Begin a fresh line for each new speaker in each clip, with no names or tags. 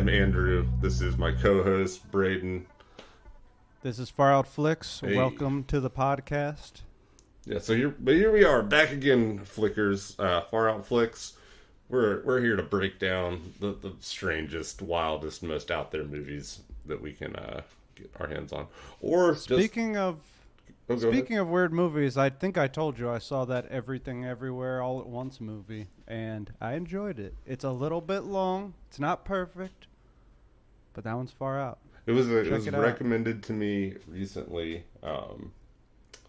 I'm Andrew. This is my co-host, Braden.
This is Far Out Flicks.
Hey.
Welcome to the podcast.
Yeah, so here we are, back again, Flickers, Far Out Flicks. We're here to break down the strangest, wildest, most out there movies that we can get our hands on. Or
speaking of weird movies, I think I told you I saw that Everything Everywhere All at Once movie, and I enjoyed it. It's a little bit long. It's not perfect, but that one's far out.
It was recommended to me recently.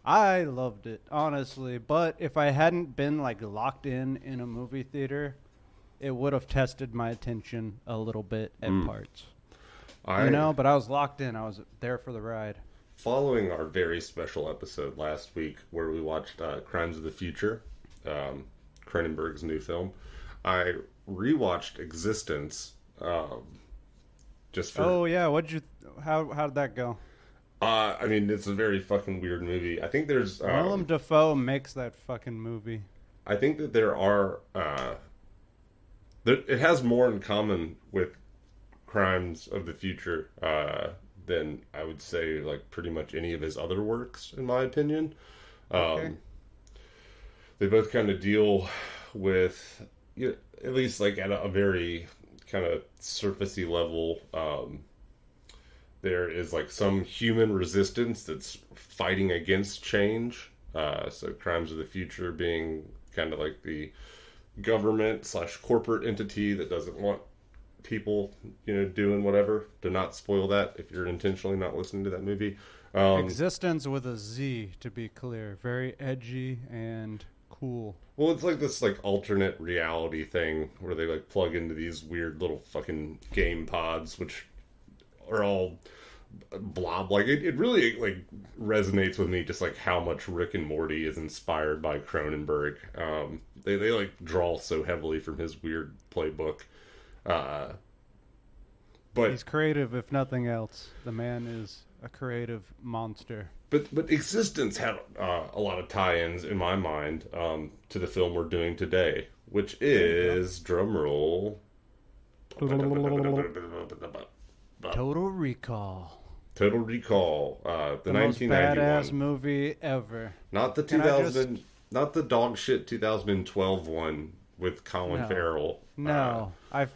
I loved it, honestly, but if I hadn't been locked in a movie theater, it would have tested my attention a little bit at parts. But I was locked in. I was there for the ride.
Following our very special episode last week where we watched Crimes of the Future, Cronenberg's new film, I rewatched Existence.
Oh yeah, how did that go?
I mean, it's a very fucking weird movie. I think there's
Willem Dafoe makes that fucking movie.
I think that there are it has more in common with Crimes of the Future than I would say pretty much any of his other works, in my opinion.
Okay.
They both kind of deal with, at least at a very kind of surfacey level, there is some human resistance that's fighting against change. So Crimes of the Future being kind of the government / corporate entity that doesn't want people, doing whatever. To not spoil that if you're intentionally not listening to that movie.
Existence with a Z, to be clear. Very edgy and cool.
Well, it's this alternate reality thing where they plug into these weird little fucking game pods, which are all blob. It really resonates with me, just how much Rick and Morty is inspired by Cronenberg. They draw so heavily from his weird playbook. But
he's creative, if nothing else. The man is a creative monster.
But Existence had a lot of tie-ins in my mind to the film we're doing today, which is drumroll.
Total Recall.
Total Recall, the 1991
most badass movie ever.
Not the not the dog shit 2012 one with Colin Farrell.
No, I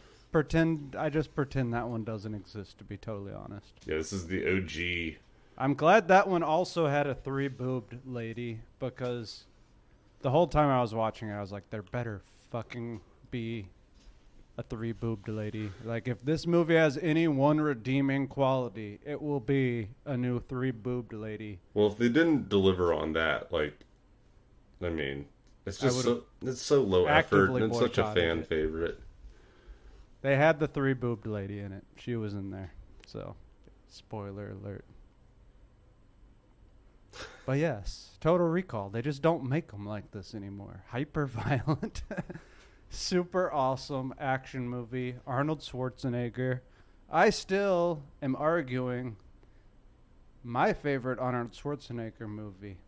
just pretend that one doesn't exist, to be totally honest.
Yeah, this is the OG.
I'm glad that one also had a 3-boobed lady, because the whole time I was watching it, I was like, there better fucking be a 3-boobed lady. If this movie has any one redeeming quality, it will be a new 3-boobed lady.
Well, if they didn't deliver on that, I mean, it's just it's so low effort, and it's such a fan favorite.
They had the 3-boobed lady in it. She was in there. So, spoiler alert. But yes, Total Recall. They just don't make them like this anymore. Hyper violent. Super awesome action movie. Arnold Schwarzenegger. I still am arguing my favorite Arnold Schwarzenegger movie,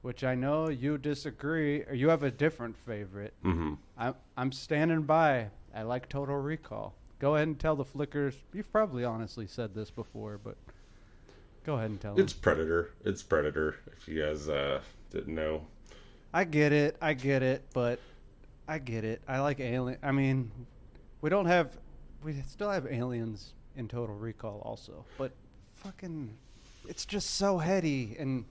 which I know you disagree, or you have a different favorite.
Mm-hmm.
I'm standing by. I like Total Recall. Go ahead and tell the Flickers. You've probably honestly said this before, but go ahead and tell them.
It's Predator. It's Predator, if you guys didn't know.
I get it, but I get it. I like Alien. I mean, we still have aliens in Total Recall also, but fucking, it's just so heady and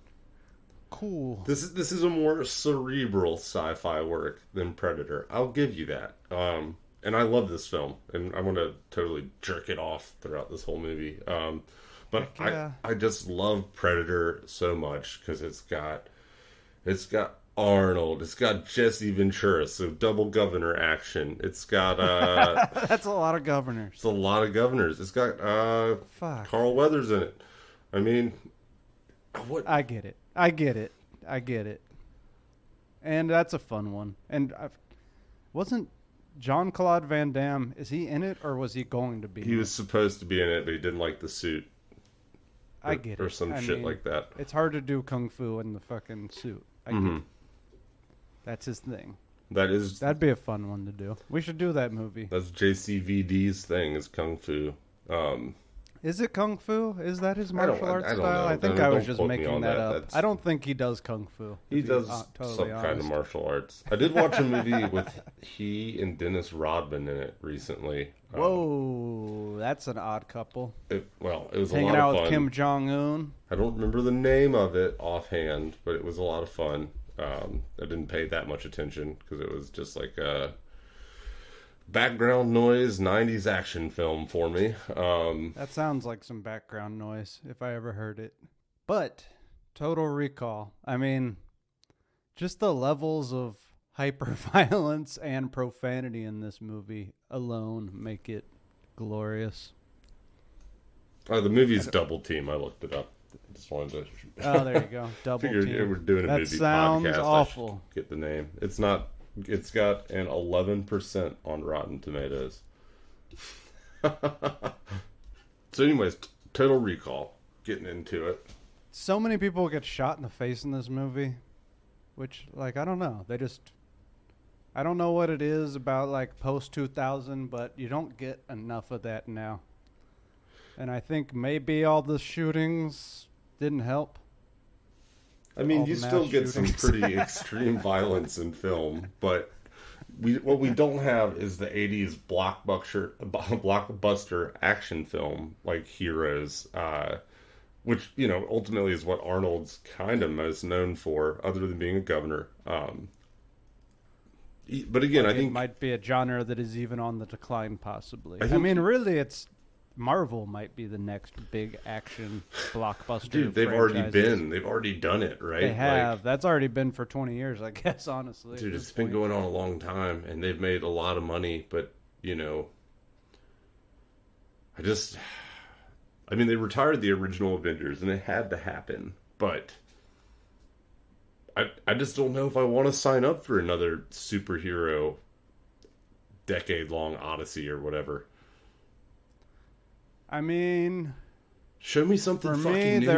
cool.
This is a more cerebral sci-fi work than Predator. I'll give you that. And I love this film, and I want to totally jerk it off throughout this whole movie. But yeah. I just love Predator so much because it's got Arnold, it's got Jesse Ventura, so double governor action. It's got
that's a lot of governors.
It's a lot of governors. It's got Carl Weathers in it. I mean, what?
I get it. And that's a fun one. And wasn't Jean-Claude Van Damme, is he in it, or was he going to be?
He was supposed to be in it, but he didn't like the suit.
I get it.
Or some shit like that.
It's hard to do kung fu in the fucking suit. I get it. That's his thing. That'd be a fun one to do. We should do that movie.
That's JCVD's thing, is kung fu.
Is it kung fu? Is that his martial arts
I don't
style?
know.
I think
Don't
I was
quote
just
me
making
on
that
that.
up.
That's-
I don't think he does kung fu.
He does
totally
some kind of
honest.
martial arts. I did watch a movie with he and Dennis Rodman in it recently.
Whoa, that's an odd couple.
It was
Hanging
a lot
out
of fun.
with Kim Jong-un.
I don't remember the name of it offhand, but it was a lot of fun. I didn't pay that much attention because it was just like a background noise 90s action film for me.
That sounds like some background noise if I ever heard it. But Total Recall, I mean, just the levels of hyper-violence and profanity in this movie alone make it glorious.
The movie's Double Team. I looked it up. Just wanted to.
Oh, there you go. Double
Figured
team.
we're doing a
That
movie
sounds
podcast.
awful.
I should get the name. It's not. It's got an 11% on Rotten Tomatoes. So, anyways, Total Recall. Getting into it.
So many people get shot in the face in this movie, which, like, I don't know. I don't know what it is about, like, post-2000, but you don't get enough of that now. And I think maybe all the shootings didn't help.
I mean,
All
you
the
still
mass
get some
shootings.
pretty extreme violence in film, but what we don't have is the 80s blockbuster action film like Heroes, which, ultimately is what Arnold's kind of most known for, other than being a governor. But again, I think
it might be a genre that is even on the decline, possibly.
I
I
think-
mean, really, it's Marvel might be the next big action blockbuster.
dude, they've already done it, right?
They have. That's already been for 20 years, I guess, honestly.
Dude,
at
it's
this
been
point.
going on a long time, and they've made a lot of money, but, they retired the original Avengers, and it had to happen, but I just don't know if I want to sign up for another superhero decade-long odyssey or whatever.
I mean,
Show me something
for
fucking
me,
new.
there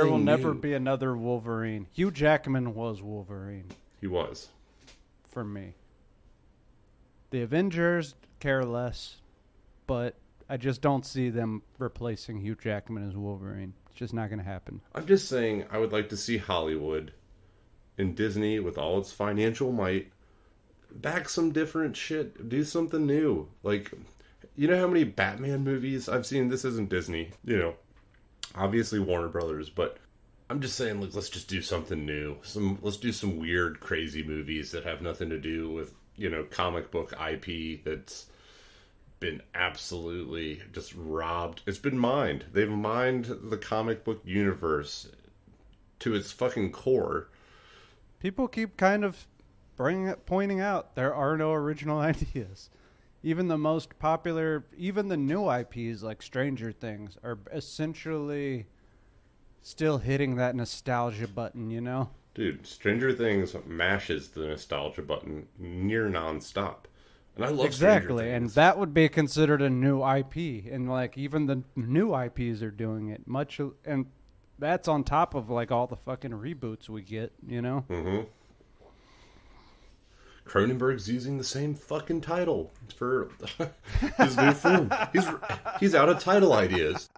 will
Anything
never
new.
be another Wolverine. Hugh Jackman was Wolverine
He was.
for me. The Avengers care less, but I just don't see them replacing Hugh Jackman as Wolverine. It's just not going to happen.
I'm just saying I would like to see Hollywood and Disney, with all its financial might, back some different shit. Do something new. Like, you know how many Batman movies I've seen? This isn't Disney, obviously Warner Brothers, but I'm just saying, like, let's just do something new. Let's do some weird, crazy movies that have nothing to do with, comic book IP that's been absolutely just robbed. It's been mined. They've mined the comic book universe to its fucking core.
People keep kind of pointing out there are no original ideas. Even the most popular, even the new IPs like Stranger Things are essentially still hitting that nostalgia button,
Dude, Stranger Things mashes the nostalgia button near nonstop. And I love
exactly,
Stranger
and
Things.
that would be considered a new IP, and like even the new IPs are doing it and that's on top of like all the fucking reboots we get,
Mm-hmm. Cronenberg's using the same fucking title for his new film. He's out of title ideas.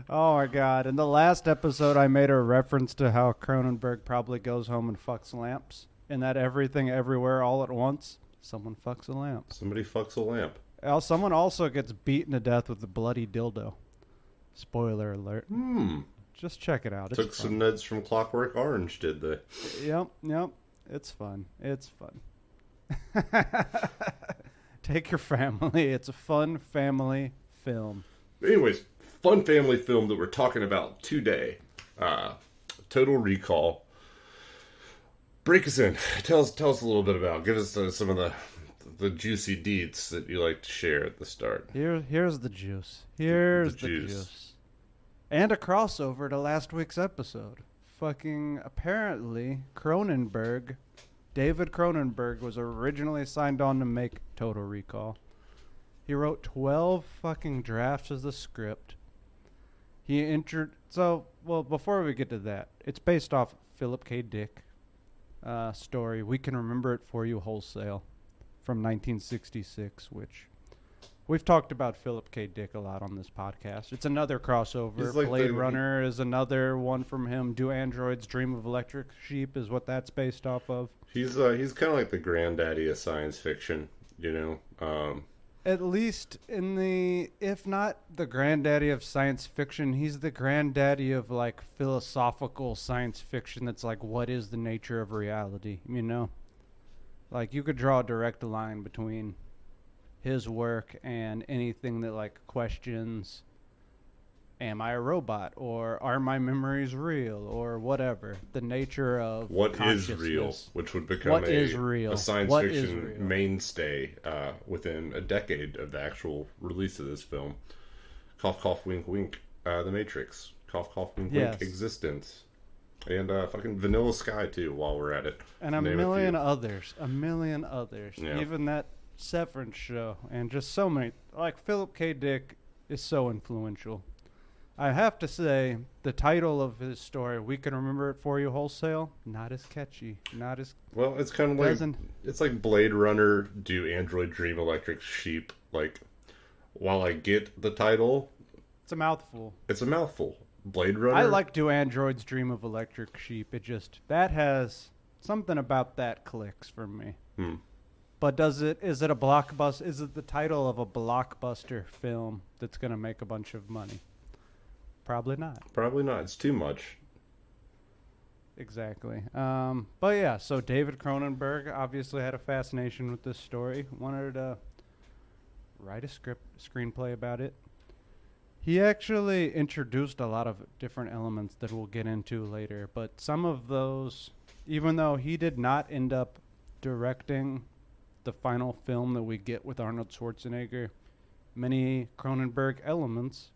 Oh my god! In the last episode, I made a reference to how Cronenberg probably goes home and fucks lamps, and that everything, everywhere, all at once, someone fucks a lamp.
Somebody fucks a lamp.
Someone also gets beaten to death with a bloody dildo. Spoiler alert. Just check it out. It's
Took some
fun.
Neds from Clockwork Orange, did they?
Yep. It's fun. Take your family. It's a fun family film.
Anyways, fun family film that we're talking about today. Total Recall. Break us in. Tell us a little bit about. Give us some of the juicy deets that you like to share at the start.
Here's the juice. Here's
The
the
juice.
juice. And a crossover to last week's episode. Fucking apparently David Cronenberg was originally signed on to make Total Recall. He wrote 12 fucking drafts of the script. Before we get to that, it's based off Philip K. Dick, story, We Can Remember It For You Wholesale from 1966, which we've talked about Philip K. Dick a lot on this podcast. It's another crossover.
Like
Blade Runner is another one from him. Do Androids Dream of Electric Sheep is what that's based off of.
He's kind of like the granddaddy of science fiction,
At least in the, if not the granddaddy of science fiction, he's the granddaddy of like philosophical science fiction that's like, what is the nature of reality? Like you could draw a direct line between his work and anything that like questions, am I a robot, or are my memories real, or whatever, the nature of
what is real, which would become a science fiction mainstay within a decade of the actual release of this film. Cough cough wink wink, The Matrix. Cough cough wink wink, Existence. And fucking Vanilla Sky too, while we're at it.
And a million others.
Yeah.
Even that Severance show, and just so many. Like, Philip K. Dick is so influential. I have to say, the title of his story, We Can Remember It For You Wholesale, not as catchy. Not as...
Well, it's kind of like... It's like Blade Runner, Do Android Dream Electric Sheep. Like, while I get the title...
It's a mouthful.
Blade Runner...
I like Do Androids Dream of Electric Sheep. It just... That has... Something about that clicks for me. But is it a blockbuster? Is it the title of a blockbuster film that's going to make a bunch of money? Probably not.
It's too much.
Exactly. But yeah, so David Cronenberg obviously had a fascination with this story. Wanted to write a screenplay about it. He actually introduced a lot of different elements that we'll get into later. But some of those, even though he did not end up directing the final film that we get with Arnold Schwarzenegger, many Cronenberg elements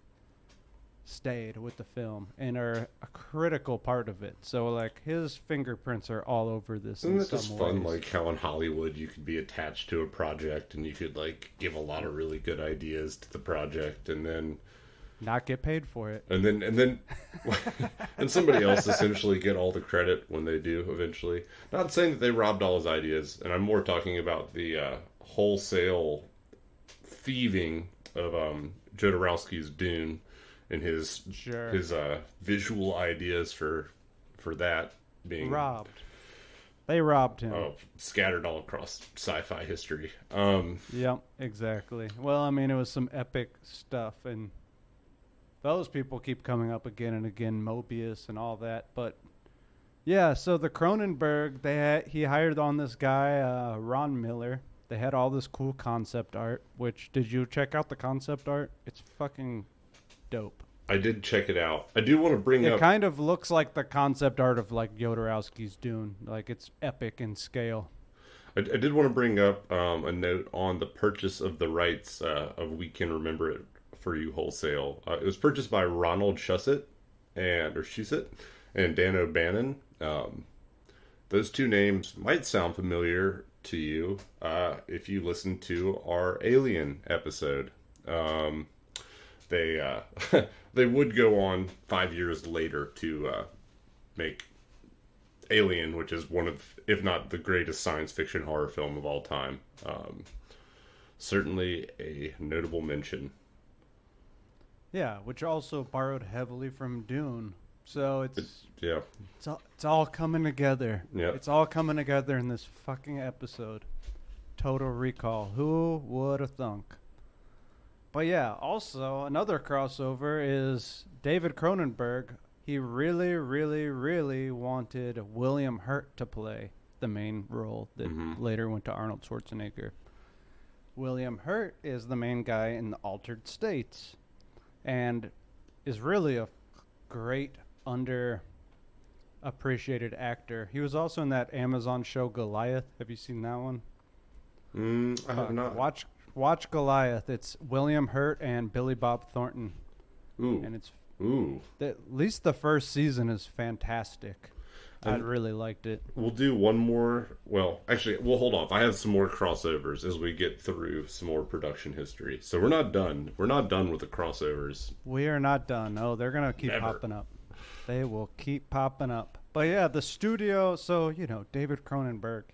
stayed with the film and are a critical part of it. So like his fingerprints are all over this.
Isn't it just fun, like how in Hollywood you could be attached to a project and you could like give a lot of really good ideas to the project and then
not get paid for it,
and then and somebody else essentially get all the credit when they do eventually. Not saying that they robbed all his ideas, and I'm more talking about the wholesale thieving of Jodorowsky's Dune and his visual ideas for that being
robbed. They robbed him.
Oh, scattered all across sci-fi history.
Yep, exactly. Well, I mean, it was some epic stuff, and those people keep coming up again and again, Mobius and all that. But yeah, so the Cronenberg, he hired on this guy, Ron Miller. They had all this cool concept art, which, did you check out the concept art? It's fucking dope.
I did check it out. I do want to bring up...
It kind of looks like the concept art of like Jodorowsky's Dune. Like it's epic in scale.
I did want to bring up a note on the purchase of the rights of We Can Remember It For You Wholesale. It was purchased by Ronald Shusett and Dan O'Bannon. Those two names might sound familiar to you if you listen to our Alien episode. They would go on 5 years later to make Alien, which is one of, if not the greatest science fiction horror film of all time. Certainly a notable mention.
Yeah, which also borrowed heavily from Dune. So it's all coming together.
Yeah.
It's all coming together in this fucking episode. Total Recall. Who would have thunk? But yeah, also another crossover is David Cronenberg. He really, really, really wanted William Hurt to play the main role that later went to Arnold Schwarzenegger. William Hurt is the main guy in the Altered States and is really a great underappreciated actor. He was also in that Amazon show Goliath. Have you seen that one?
I have not.
Watch Goliath. It's William Hurt and Billy Bob Thornton.
Ooh.
And it's
Ooh.
at least the first season is fantastic. I really liked it.
We'll do one more. Well, actually, we'll hold off. I have some more crossovers as we get through some more production history. So we're not done. We're not done with the crossovers.
We are not done. Oh, they're going to keep
Never.
popping up. They will keep popping up. But yeah, the studio, so, David Cronenberg,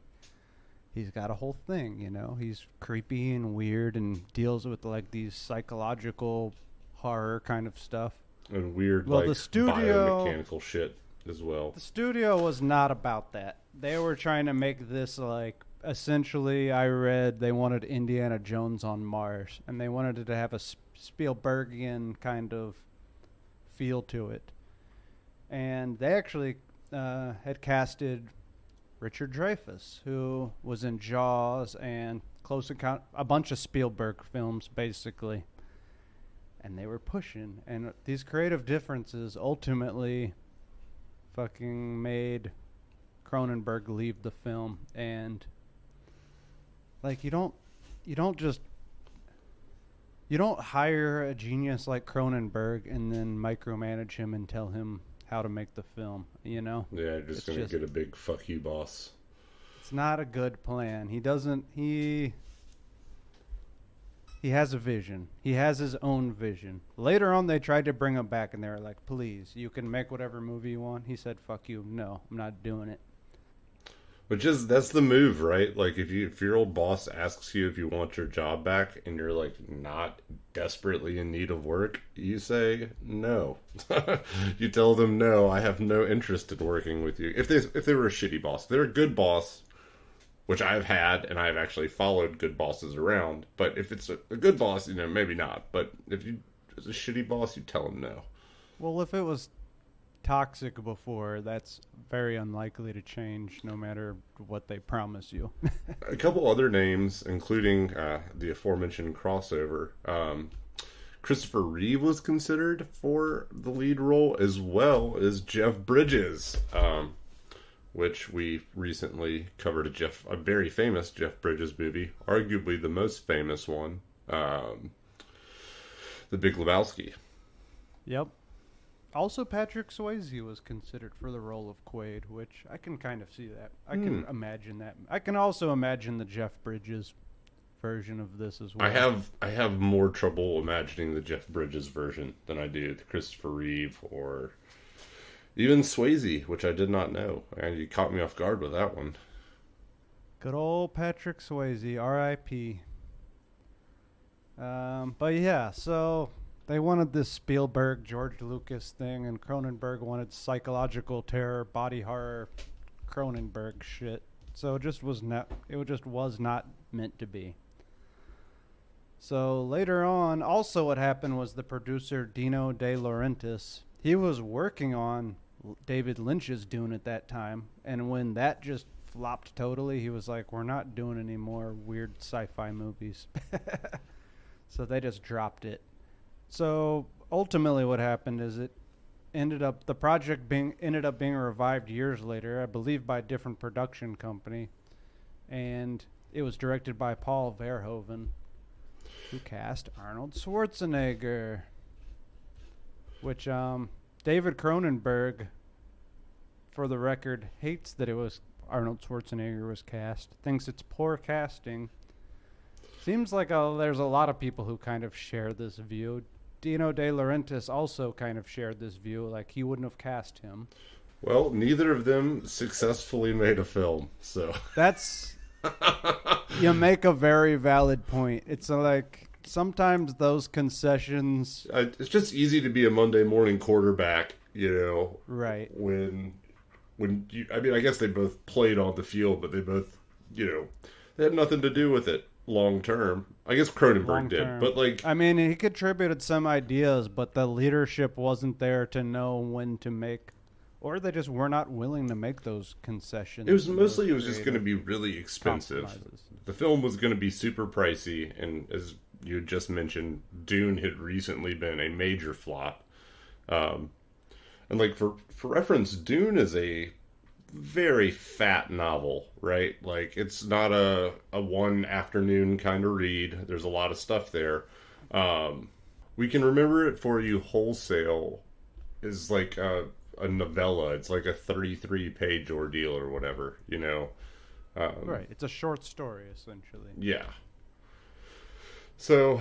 he's got a whole thing, He's creepy and weird and deals with, like, these psychological horror kind of stuff.
And weird,
well,
like,
the studio,
biomechanical shit as well.
The studio was not about that. They were trying to make this, like, essentially, I read they wanted Indiana Jones on Mars, and they wanted it to have a Spielbergian kind of feel to it. And they actually had casted Richard Dreyfuss, who was in Jaws and Close Encounter, a bunch of Spielberg films, basically. And they were pushing. And these creative differences ultimately fucking made Cronenberg leave the film. And, like, you don't hire a genius like Cronenberg and then micromanage him and tell him how to make the film,
Yeah, you're just going to get a big fuck you, boss.
It's not a good plan. He has a vision. He has his own vision. Later on, they tried to bring him back, and they were like, please, you can make whatever movie you want. He said, fuck you. No, I'm not doing it.
That's the move, right? Like, if your old boss asks you if you want your job back and you're, like, not desperately in need of work, you say no. You tell them, no, I have no interest in working with you. If they were a shitty boss. If they're a good boss, which I've had, and I've actually followed good bosses around, but if it's a good boss, maybe not. But if it's a shitty boss, you tell them no.
Well, if it was toxic before, that's very unlikely to change no matter what they promise you.
A couple other names, including the aforementioned crossover. Christopher Reeve was considered for the lead role, as well as Jeff Bridges, which we recently covered a very famous Jeff Bridges movie, arguably the most famous one, The Big Lebowski.
Yep. Also, Patrick Swayze was considered for the role of Quaid, which I can kind of see that. I can imagine that. I can also imagine the Jeff Bridges version of this as well.
I have more trouble imagining the Jeff Bridges version than I do the Christopher Reeve or even Swayze, which I did not know. And you caught me off guard with that one.
Good old Patrick Swayze, R.I.P. But yeah, so they wanted this Spielberg, George Lucas thing, and Cronenberg wanted psychological terror, body horror, Cronenberg shit. So it just was not meant to be. So later on, also what happened was the producer Dino De Laurentiis, he was working on David Lynch's Dune at that time, and when that just flopped totally, he was like, we're not doing any more weird sci-fi movies. So they just dropped it. So ultimately what happened is the project ended up being revived years later, I believe by a different production company, and it was directed by Paul Verhoeven, who cast Arnold Schwarzenegger, which David Cronenberg, for the record, hates that it was Arnold Schwarzenegger was cast, thinks it's poor casting. Seems like there's a lot of people who kind of share this view. Dino De Laurentiis also kind of shared this view, like he wouldn't have cast him.
Well, neither of them successfully made a film, so...
That's... You make a very valid point. It's like, sometimes those concessions...
It's just easy to be a Monday morning quarterback,
Right.
When I guess they both played on the field, but they both, they had nothing to do with it long term. I guess Cronenberg did, but
he contributed some ideas, but the leadership wasn't there to know when to make, or they just were not willing to make those concessions.
It was just going to be really expensive. The film was going to be super pricey, and as you just mentioned, Dune had recently been a major flop. And for reference, Dune is a very fat novel, right? Like, it's not a one afternoon kind of read. There's a lot of stuff there. We Can Remember It For You Wholesale is like a novella. It's like a 33-page ordeal or whatever,
Right. It's a short story, essentially.
Yeah. So,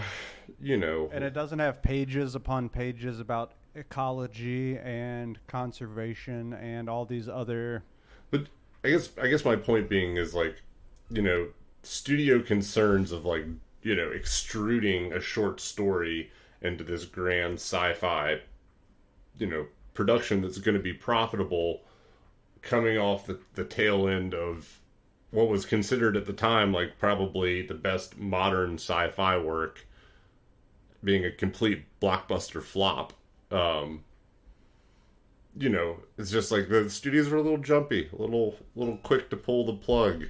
And it doesn't have pages upon pages about ecology and conservation and all these other.
But I guess my point being is like, studio concerns of like, extruding a short story into this grand sci-fi, production that's going to be profitable, coming off the tail end of what was considered at the time like probably the best modern sci-fi work, being a complete blockbuster flop. It's just like the studios are a little jumpy, a little quick to pull the plug.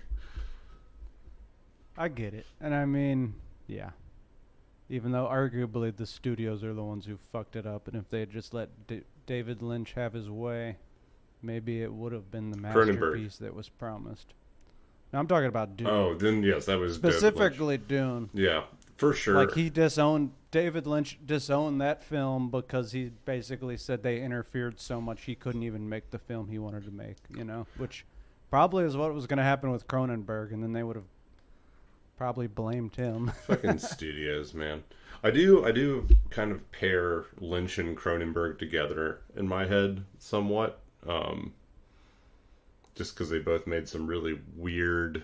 I get it. And I mean, yeah. Even though arguably the studios are the ones who fucked it up, and if they had just let David Lynch have his way, maybe it would have been the masterpiece that was promised. Now I'm talking about Dune.
Oh, then yes, that was
specifically Dune.
Yeah, for sure.
Like David Lynch disowned that film because he basically said they interfered so much he couldn't even make the film he wanted to make, which probably is what was going to happen with Cronenberg, and then they would have probably blamed him.
Fucking studios, man. I do kind of pair Lynch and Cronenberg together in my head somewhat. Just because they both made some really weird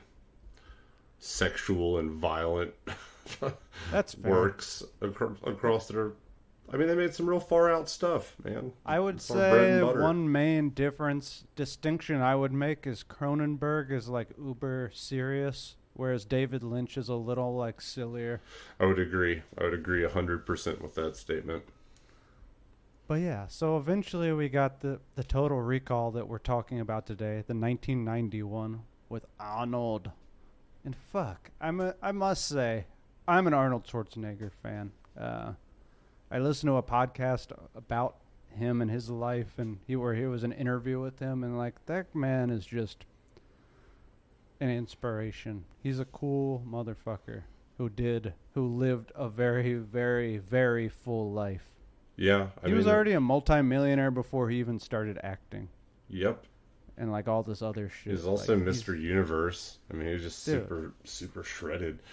sexual and violent
That's fair.
works across their... I mean, they made some real far out stuff, man.
I would say one main distinction I would make is Cronenberg is like uber serious, whereas David Lynch is a little like sillier.
I would agree 100% with that statement.
But yeah, so eventually we got the Total Recall that we're talking about today, the 1991 with Arnold. And fuck, I must say, I'm an Arnold Schwarzenegger fan. I listened to a podcast about him and his life, and he was an interview with him, and like that man is just an inspiration. He's a cool motherfucker who lived a very, very, very full life.
Yeah,
he was already a multimillionaire before he even started acting.
Yep.
And like all this other shit.
He's also Mr. Universe. I mean, he's just super shredded.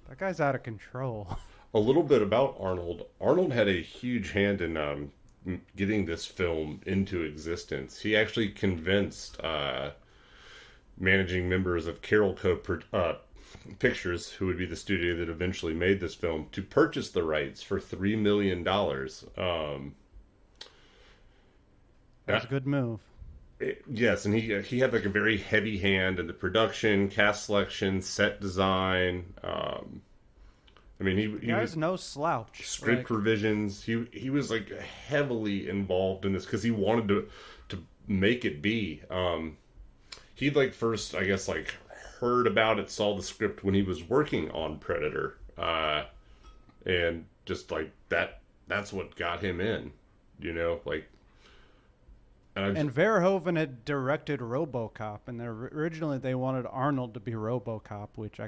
That guy's out of control.
A little bit about Arnold. Arnold had a huge hand in getting this film into existence. He actually convinced managing members of Carol Co. Pictures, who would be the studio that eventually made this film, to purchase the rights for $3 million.
That's a good move.
Yes, and he had like a very heavy hand in the production, cast selection, set design. I mean, he
was no slouch.
Script revisions. He was like heavily involved in this because he wanted to make it be. He'd like first, I guess, like heard about it, saw the script when he was working on Predator, and just like that's what got him in, like. And
Verhoeven had directed RoboCop, and originally they wanted Arnold to be RoboCop, which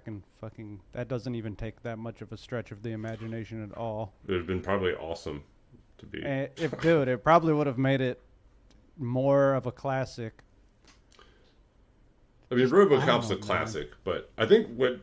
that doesn't even take that much of a stretch of the imagination at all.
It would have been probably awesome to be.
It probably would have made it more of a classic.
I mean, RoboCop's a classic, but I think what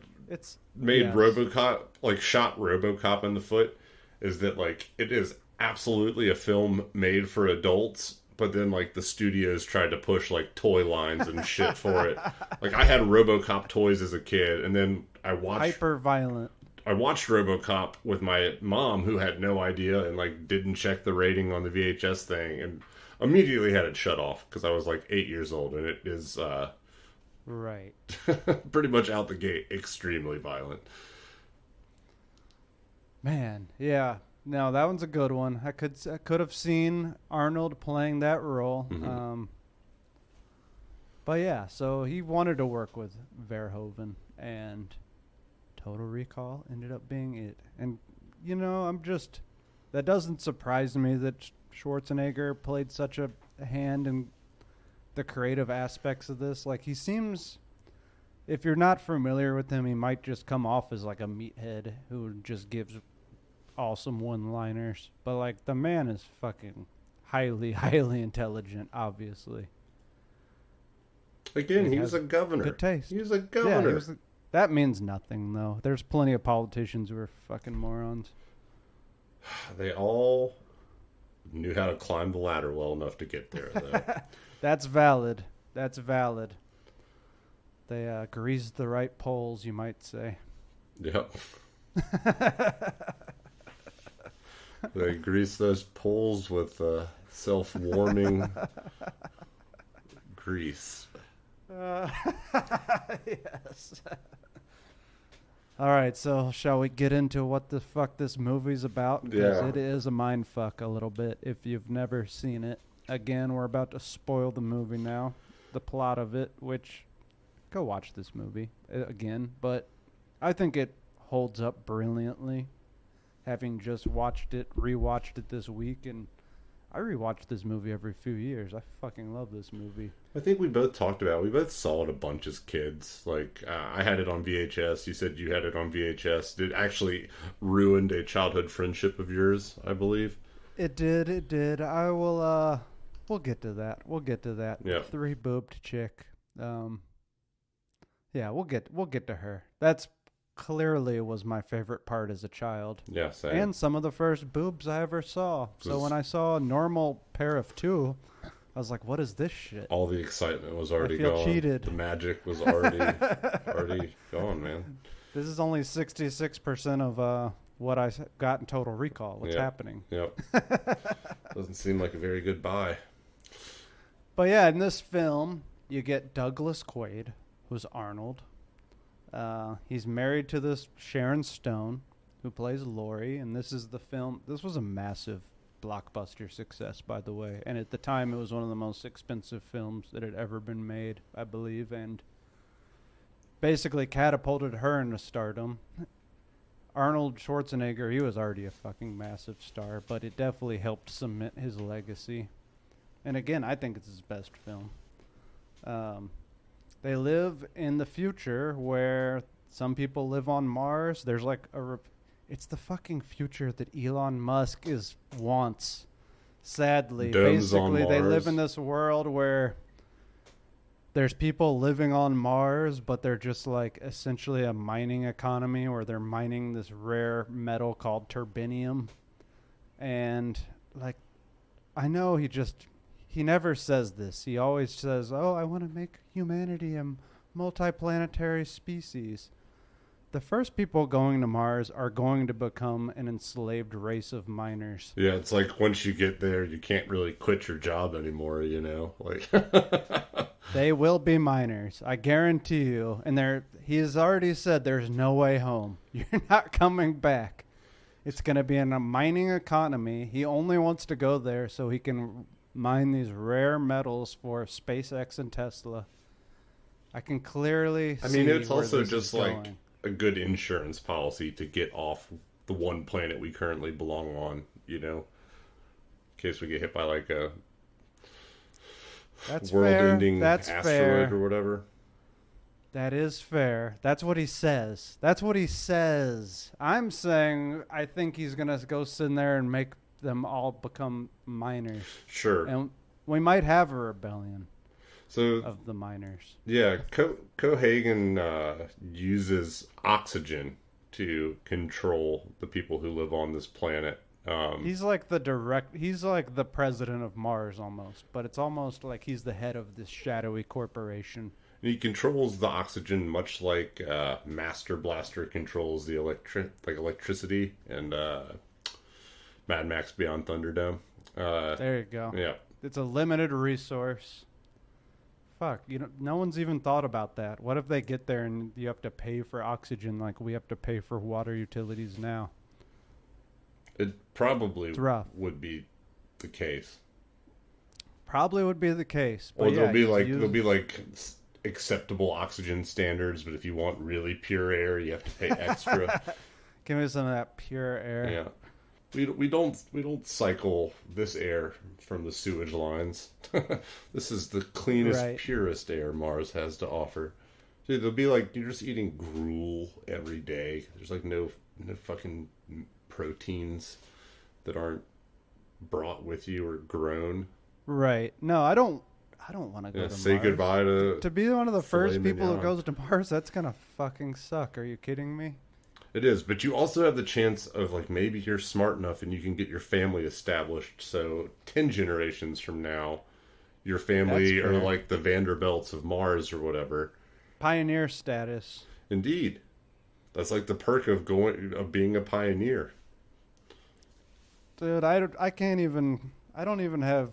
made RoboCop, like, shot RoboCop in the foot is that, like, it is absolutely a film made for adults, but then, like, the studios tried to push, like, toy lines and shit for it. Like, I had RoboCop toys as a kid, and then I watched...
Hyper-violent.
I watched RoboCop with my mom, who had no idea and, like, didn't check the rating on the VHS thing, and immediately had it shut off, because I was, like, 8 years old, and it is...
Right.
pretty much out the gate, extremely violent.
Man, yeah. No, that one's a good one. I could have seen Arnold playing that role.
Mm-hmm.
But yeah, so he wanted to work with Verhoeven, and Total Recall ended up being it. And, that doesn't surprise me that Schwarzenegger played such a hand in the creative aspects of this. Like, he seems, if you're not familiar with him, he might just come off as like a meathead who just gives awesome one-liners. But like, the man is fucking highly, highly intelligent, obviously.
Again, he was a governor.
Good taste.
He was a governor.
Yeah, that means nothing, though. There's plenty of politicians who are fucking morons.
They all knew how to climb the ladder well enough to get there, though.
That's valid. That's valid. They greased the right poles, you might say.
Yep. They grease those poles with self-warming grease.
Yes. All right, so shall we get into what the fuck this movie's about? Because
Yeah.
it is a mind fuck a little bit if you've never seen it. Again, we're about to spoil the movie now, the plot of it, which go watch this movie again, but I think it holds up brilliantly. Having just rewatched it this week, and I rewatch this movie every few years. I fucking love this movie.
I think we both talked about it. We both saw it a bunch as kids. Like, I had it on VHS. You said you had it on VHS. It actually ruined a childhood friendship of yours, I believe.
It did. I will, we'll get to that.
Yeah.
3 boobed chick. Yeah, we'll get to her. That's clearly was my favorite part as a child.
Yeah, same.
And some of the first boobs I ever saw. So when I saw a normal pair of 2, I was like, what is this shit?
All the excitement was already
I feel
gone.
cheated.
The magic was already gone, man.
This is only 66% of what I got in Total Recall. What's happening?
Yep. Doesn't seem like a very good buy.
But yeah, in this film, you get Douglas Quaid, who's Arnold. He's married to this Sharon Stone, who plays Laurie, and this is the film. This was a massive blockbuster success, by the way. And at the time, it was one of the most expensive films that had ever been made, I believe, and basically catapulted her into stardom. Arnold Schwarzenegger, he was already a fucking massive star, but it definitely helped cement his legacy. And again, I think it's his best film. They live in the future where some people live on Mars. There's like it's the fucking future that Elon Musk wants. Sadly,
Domes on
basically, they
Mars.
live in this world where there's people living on Mars, but they're just like essentially a mining economy where they're mining this rare metal called turbinium. And like, I know he never says this. He always says, oh, I want to make humanity a multiplanetary species. The first people going to Mars are going to become an enslaved race of miners.
Yeah, it's like once you get there, you can't really quit your job anymore, you know? Like
They will be miners, I guarantee you. And he has already said there's no way home. You're not coming back. It's going to be in a mining economy. He only wants to go there so he can mine these rare metals for SpaceX and Tesla. I can clearly see.
I mean, it's
where
also
this
just
is
like
going.
a good insurance policy to get off the one planet we currently belong on, you know? In case we get hit by like a
That's
world-ending
fair. That's
asteroid
fair.
or whatever.
That is fair. That's what he says. I'm saying I think he's going to go sit in there and make them all become miners.
Sure.
And we might have a rebellion
So
of the miners.
yeah, Cohagen uses oxygen to control the people who live on this planet.
He's like the president of Mars almost, but it's almost like he's the head of this shadowy corporation.
He controls the oxygen much like Master Blaster controls the electricity and Mad Max Beyond Thunderdome.
There you go.
Yeah.
It's a limited resource. Fuck, no one's even thought about that. What if they get there and you have to pay for oxygen like we have to pay for water utilities now?
It probably
It's rough.
would be the case.
Probably would be the case. But
Or
yeah,
there'll be like acceptable oxygen standards, but if you want really pure air, you have to pay extra.
give me some of that pure air.
Yeah. We don't cycle this air from the sewage lines. This is the cleanest,
Right.
purest air Mars has to offer. Dude, they'll be like you're just eating gruel every day. There's like no fucking proteins that aren't brought with you or grown.
Right. No, I don't want to go
Yeah,
to
say
Mars.
goodbye to
To be one of the
filet
first people who
mignon.
goes to Mars, that's gonna fucking suck. Are you kidding me?
It is, but you also have the chance of, like, maybe you're smart enough and you can get your family established. So 10 generations from now, your
That's
family are
fair.
like the Vanderbilts of Mars or whatever.
Pioneer status.
Indeed. That's like the perk of being a pioneer.
Dude, I can't even, I don't even have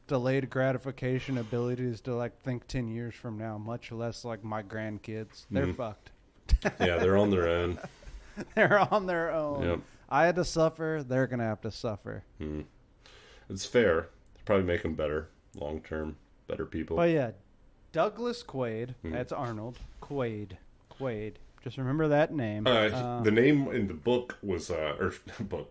delayed gratification abilities to like think 10 years from now, much less like my grandkids. They're fucked.
Yeah, they're on their own.
They're on their own.
Yep.
I had to suffer. They're going to have to suffer.
It's fair. Probably make them better long term, better people.
But yeah, Douglas Quaid. That's Arnold. Quaid. Just remember that name.
The name in the book was,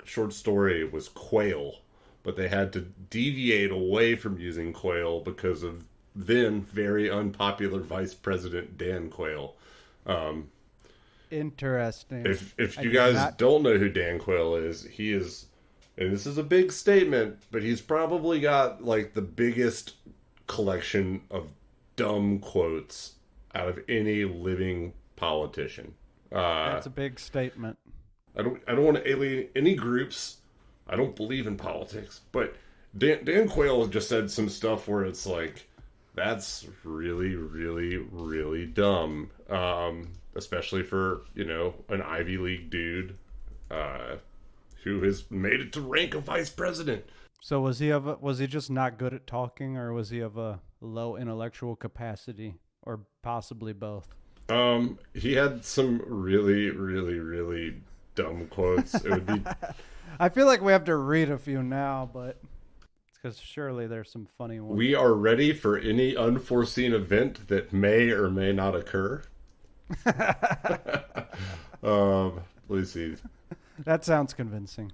short story was Quail, but they had to deviate away from using Quail because of then very unpopular Vice President Dan Quayle.
Interesting.
If you guys don't know who Dan Quayle is, he is, and this is a big statement, but he's probably got like the biggest collection of dumb quotes out of any living politician.
That's a big statement.
I don't want to alienate any groups. I don't believe in politics, but Dan Quayle just said some stuff where it's like, that's really, really, really dumb. Especially for, an Ivy League dude who has made it to rank a vice president.
So was he just not good at talking, or was he of a low intellectual capacity, or possibly both?
He had some really, really, really dumb quotes. It would be.
I feel like we have to read a few now, but because surely there's some funny ones.
We are ready for any unforeseen event that may or may not occur. Let's see.
That sounds convincing.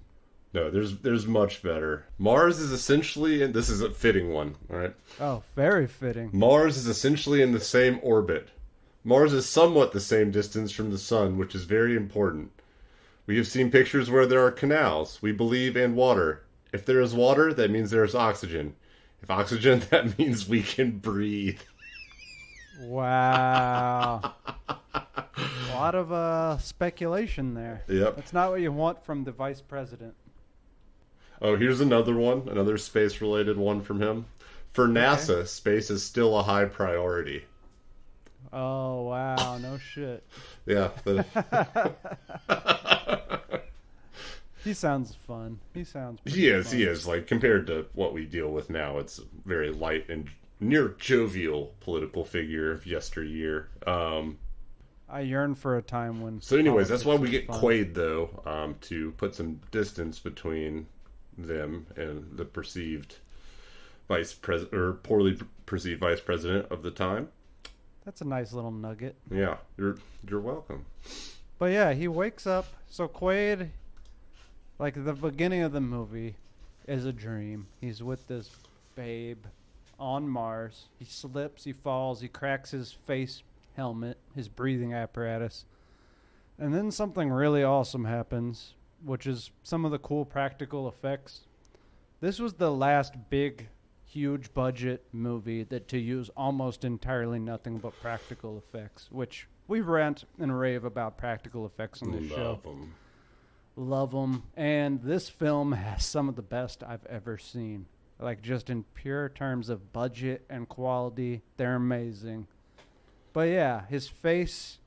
No, there's much better. Mars is essentially, and this is a fitting one, all right?
Oh, very fitting.
Mars is essentially in the same orbit. Mars is somewhat the same distance from the sun, which is very important. We have seen pictures where there are canals, we believe, and water. If there is water, that means there is oxygen. If oxygen, that means we can breathe.
Wow. A lot of speculation there.
Yep.
That's not what you want from the vice president.
Oh, here's another one, another space-related one from him. For NASA, space is still a high priority.
Oh, wow. No shit.
Yeah.
He sounds fun. He sounds
He is.
fun.
He is. Like, compared to what we deal with now, it's very light and near jovial political figure of yesteryear.
I yearn for a time when...
So anyways, that's why we get
fun.
Quaid, though, to put some distance between them and the perceived vice president, or poorly perceived vice president of the time.
That's a nice little nugget.
Yeah, you're welcome.
But yeah, he wakes up. So Quaid, like the beginning of the movie, is a dream. He's with this babe on Mars. He slips, he falls, he cracks his face helmet, his breathing apparatus. And then something really awesome happens, which is some of the cool practical effects. This was the last big, huge budget movie that to use almost entirely nothing but practical effects, which we rant and rave about practical effects on this show. Love them. And this film has some of the best I've ever seen. Like, just in pure terms of budget and quality, they're amazing. But yeah, his face,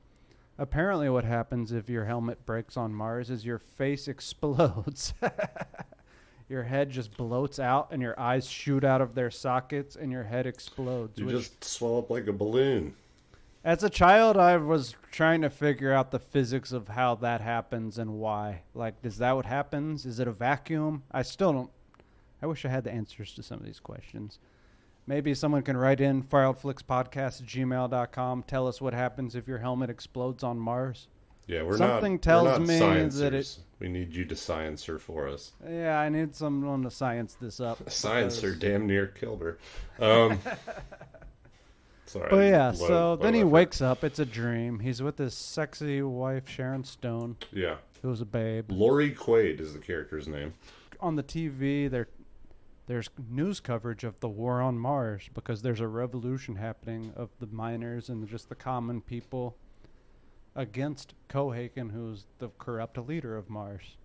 apparently what happens if your helmet breaks on Mars is your face explodes. Your head just bloats out and your eyes shoot out of their sockets and your head explodes.
You just swell up like a balloon.
As a child, I was trying to figure out the physics of how that happens and why. Like, is that what happens? Is it a vacuum? I still don't. I wish I had the answers to some of these questions. Maybe someone can write in firelflixpodcast@gmail.com. Tell us what happens if your helmet explodes on Mars.
Yeah, we're
Something
not
tells me
sciencers.
that it...
We need you to sciencer for us.
Yeah, I need someone to science this up.
Sciencer damn near killed her. Sorry.
But yeah, so then he wakes up. It's a dream. He's with his sexy wife, Sharon Stone.
Yeah.
Who's a babe.
Laurie Quaid is the character's name.
On the TV, there's news coverage of the war on Mars because there's a revolution happening of the miners and just the common people. against Cohagen, who's the corrupt leader of Mars.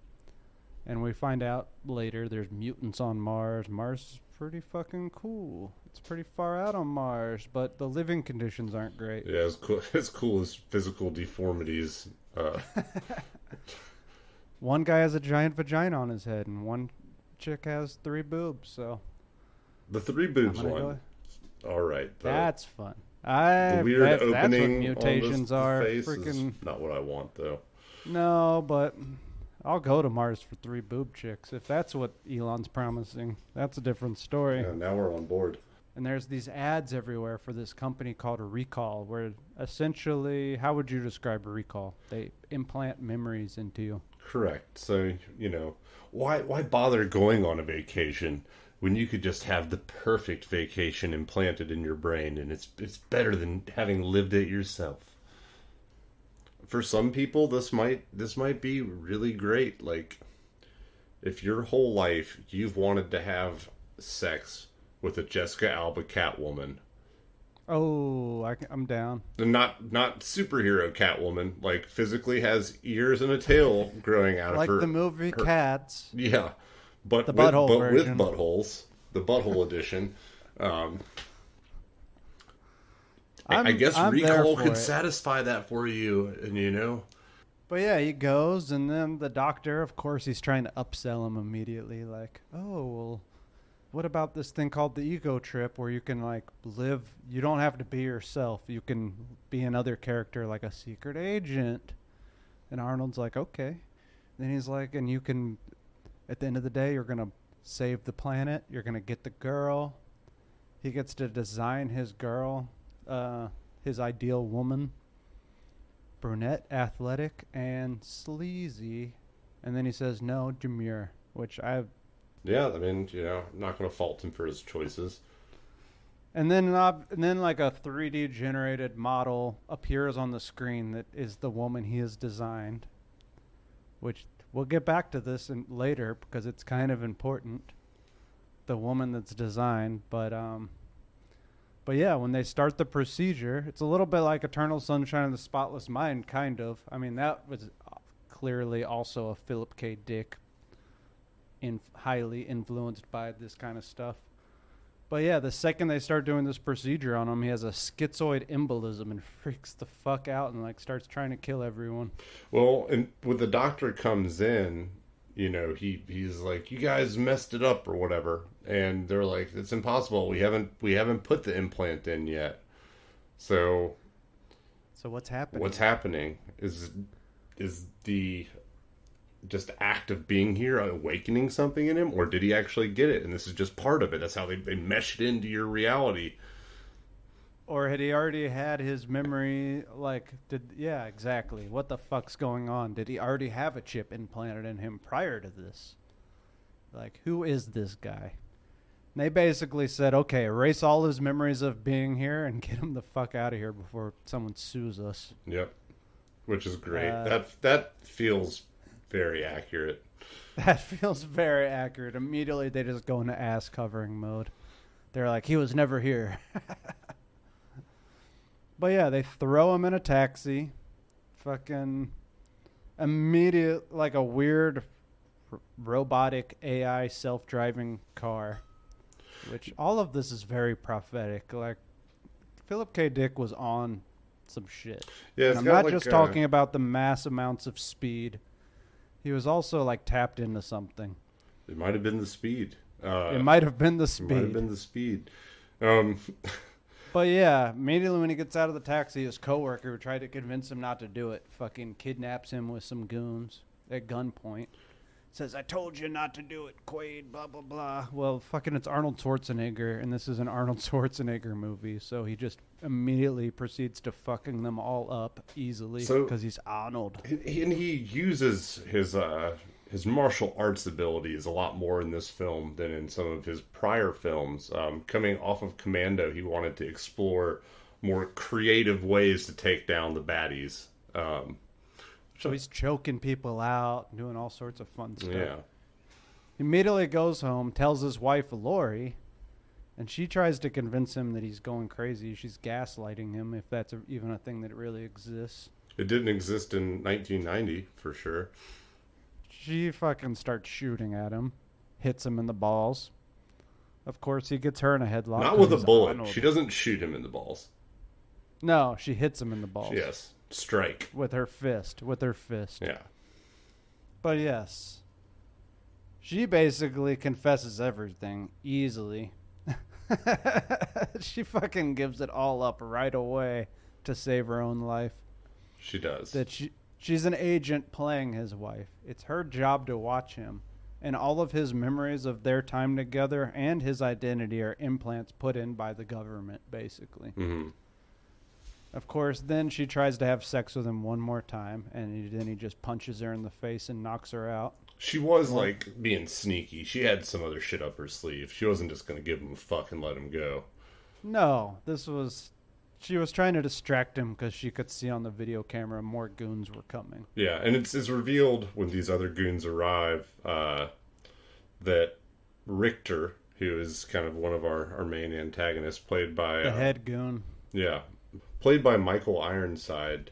And we find out later there's mutants on Mars. Mars is pretty fucking cool. It's pretty far out on Mars, but the living conditions aren't great.
Yeah, as cool as physical deformities.
One guy has a giant vagina on his head, and one chick has 3 boobs, so...
The 3 boobs one. All right.
That's fun.
The weird opening
that's what mutations
on
are.
face
Freaking...
is not what I want, though.
No, but I'll go to Mars for 3 boob chicks. If that's what Elon's promising, that's a different story.
Yeah, now we're on board.
And there's these ads everywhere for this company called Recall, where essentially, how would you describe Recall? They implant memories into you.
Correct. So, why bother going on a vacation when you could just have the perfect vacation implanted in your brain, and it's better than having lived it yourself. For some people, this might be really great. Like, if your whole life you've wanted to have sex with a Jessica Alba Catwoman.
Oh, I'm down.
And not superhero Catwoman, like physically has ears and a tail growing out of her.
Like the movie Cats.
Yeah, but
the butthole version.
With buttholes, the butthole edition. I guess Recall could satisfy that for you, and
But yeah, he goes, and then the doctor, of course, he's trying to upsell him immediately, like, oh, well, what about this thing called the ego trip where you can, like, live, you don't have to be yourself. You can be another character, like a secret agent. And Arnold's like, okay. Then he's like, and you can, at the end of the day, you're going to save the planet. You're going to get the girl. He gets to design his girl, his ideal woman. Brunette, athletic, and sleazy. And then he says, no, demure, which
Yeah, I mean, I'm not going to fault him for his choices.
And then like a 3D generated model appears on the screen that is the woman he has designed, which we'll get back to this later because it's kind of important, the woman that's designed. But yeah, when they start the procedure, it's a little bit like Eternal Sunshine of the Spotless Mind, kind of. I mean, that was clearly also a Philip K. Dick highly influenced by this kind of stuff. But yeah, the second they start doing this procedure on him, he has a schizoid embolism and freaks the fuck out and like starts trying to kill everyone.
Well, and when the doctor comes in, he's like, you guys messed it up or whatever, and they're like, it's impossible. We haven't put the implant in yet. So
what's happening?
What's happening is the just act of being here awakening something in him, or did he actually get it and this is just part of it? That's how they mesh it into your reality.
Or had he already had his memory, yeah, exactly. What the fuck's going on? Did he already have a chip implanted in him prior to this? Like, who is this guy? And they basically said, okay, erase all his memories of being here and get him the fuck out of here before someone sues us.
Yep. Which is great. That feels very accurate.
That feels very accurate. Immediately they just go into ass covering mode. They're like, he was never here. But yeah, they throw him in a taxi. Fucking immediate, like a weird robotic AI self-driving car. Which all of this is very prophetic. Like, Philip K. Dick was on some shit.
Yeah,
and I'm not just talking about the mass amounts of speed. He was also like tapped into something.
It might have been the speed.
It might have been the speed.
It might have been the speed.
But yeah, immediately when he gets out of the taxi, his coworker who tried to convince him not to do it fucking kidnaps him with some goons at gunpoint. Says, I told you not to do it, Quaid, blah, blah, blah. Well, fucking it's Arnold Schwarzenegger, and this is an Arnold Schwarzenegger movie, so he just immediately proceeds to fucking them all up easily because he's Arnold.
And he uses his martial arts abilities a lot more in this film than in some of his prior films. Coming off of Commando, he wanted to explore more creative ways to take down the baddies.
So he's choking people out, doing all sorts of fun stuff.
Yeah.
He immediately goes home, tells his wife, Lori, and she tries to convince him that he's going crazy. She's gaslighting him, if that's even a thing that really exists.
It didn't exist in 1990 for sure.
She fucking starts shooting at him, hits him in the balls. Of course, he gets her in a headlock.
Not with a
'cause he's
bullet.
Arnold.
She doesn't shoot him in the balls.
No, she hits him in the balls.
Yes, strike.
With her fist. With her fist.
Yeah.
But yes. She basically confesses everything easily. She fucking gives it all up right away to save her own life.
She does.
That she's an agent playing his wife. It's her job to watch him. And all of his memories of their time together and his identity are implants put in by the government, basically.
Mm-hmm.
Of course, then she tries to have sex with him one more time, and then he just punches her in the face and knocks her out.
She was, like, being sneaky. She had some other shit up her sleeve. She wasn't just going to give him a fuck and let him go.
No, she was trying to distract him because she could see on the video camera more goons were coming.
Yeah, and it's revealed when these other goons arrive that Richter, who is kind of one of our main antagonists, played by...
The head goon.
Yeah, played by Michael Ironside.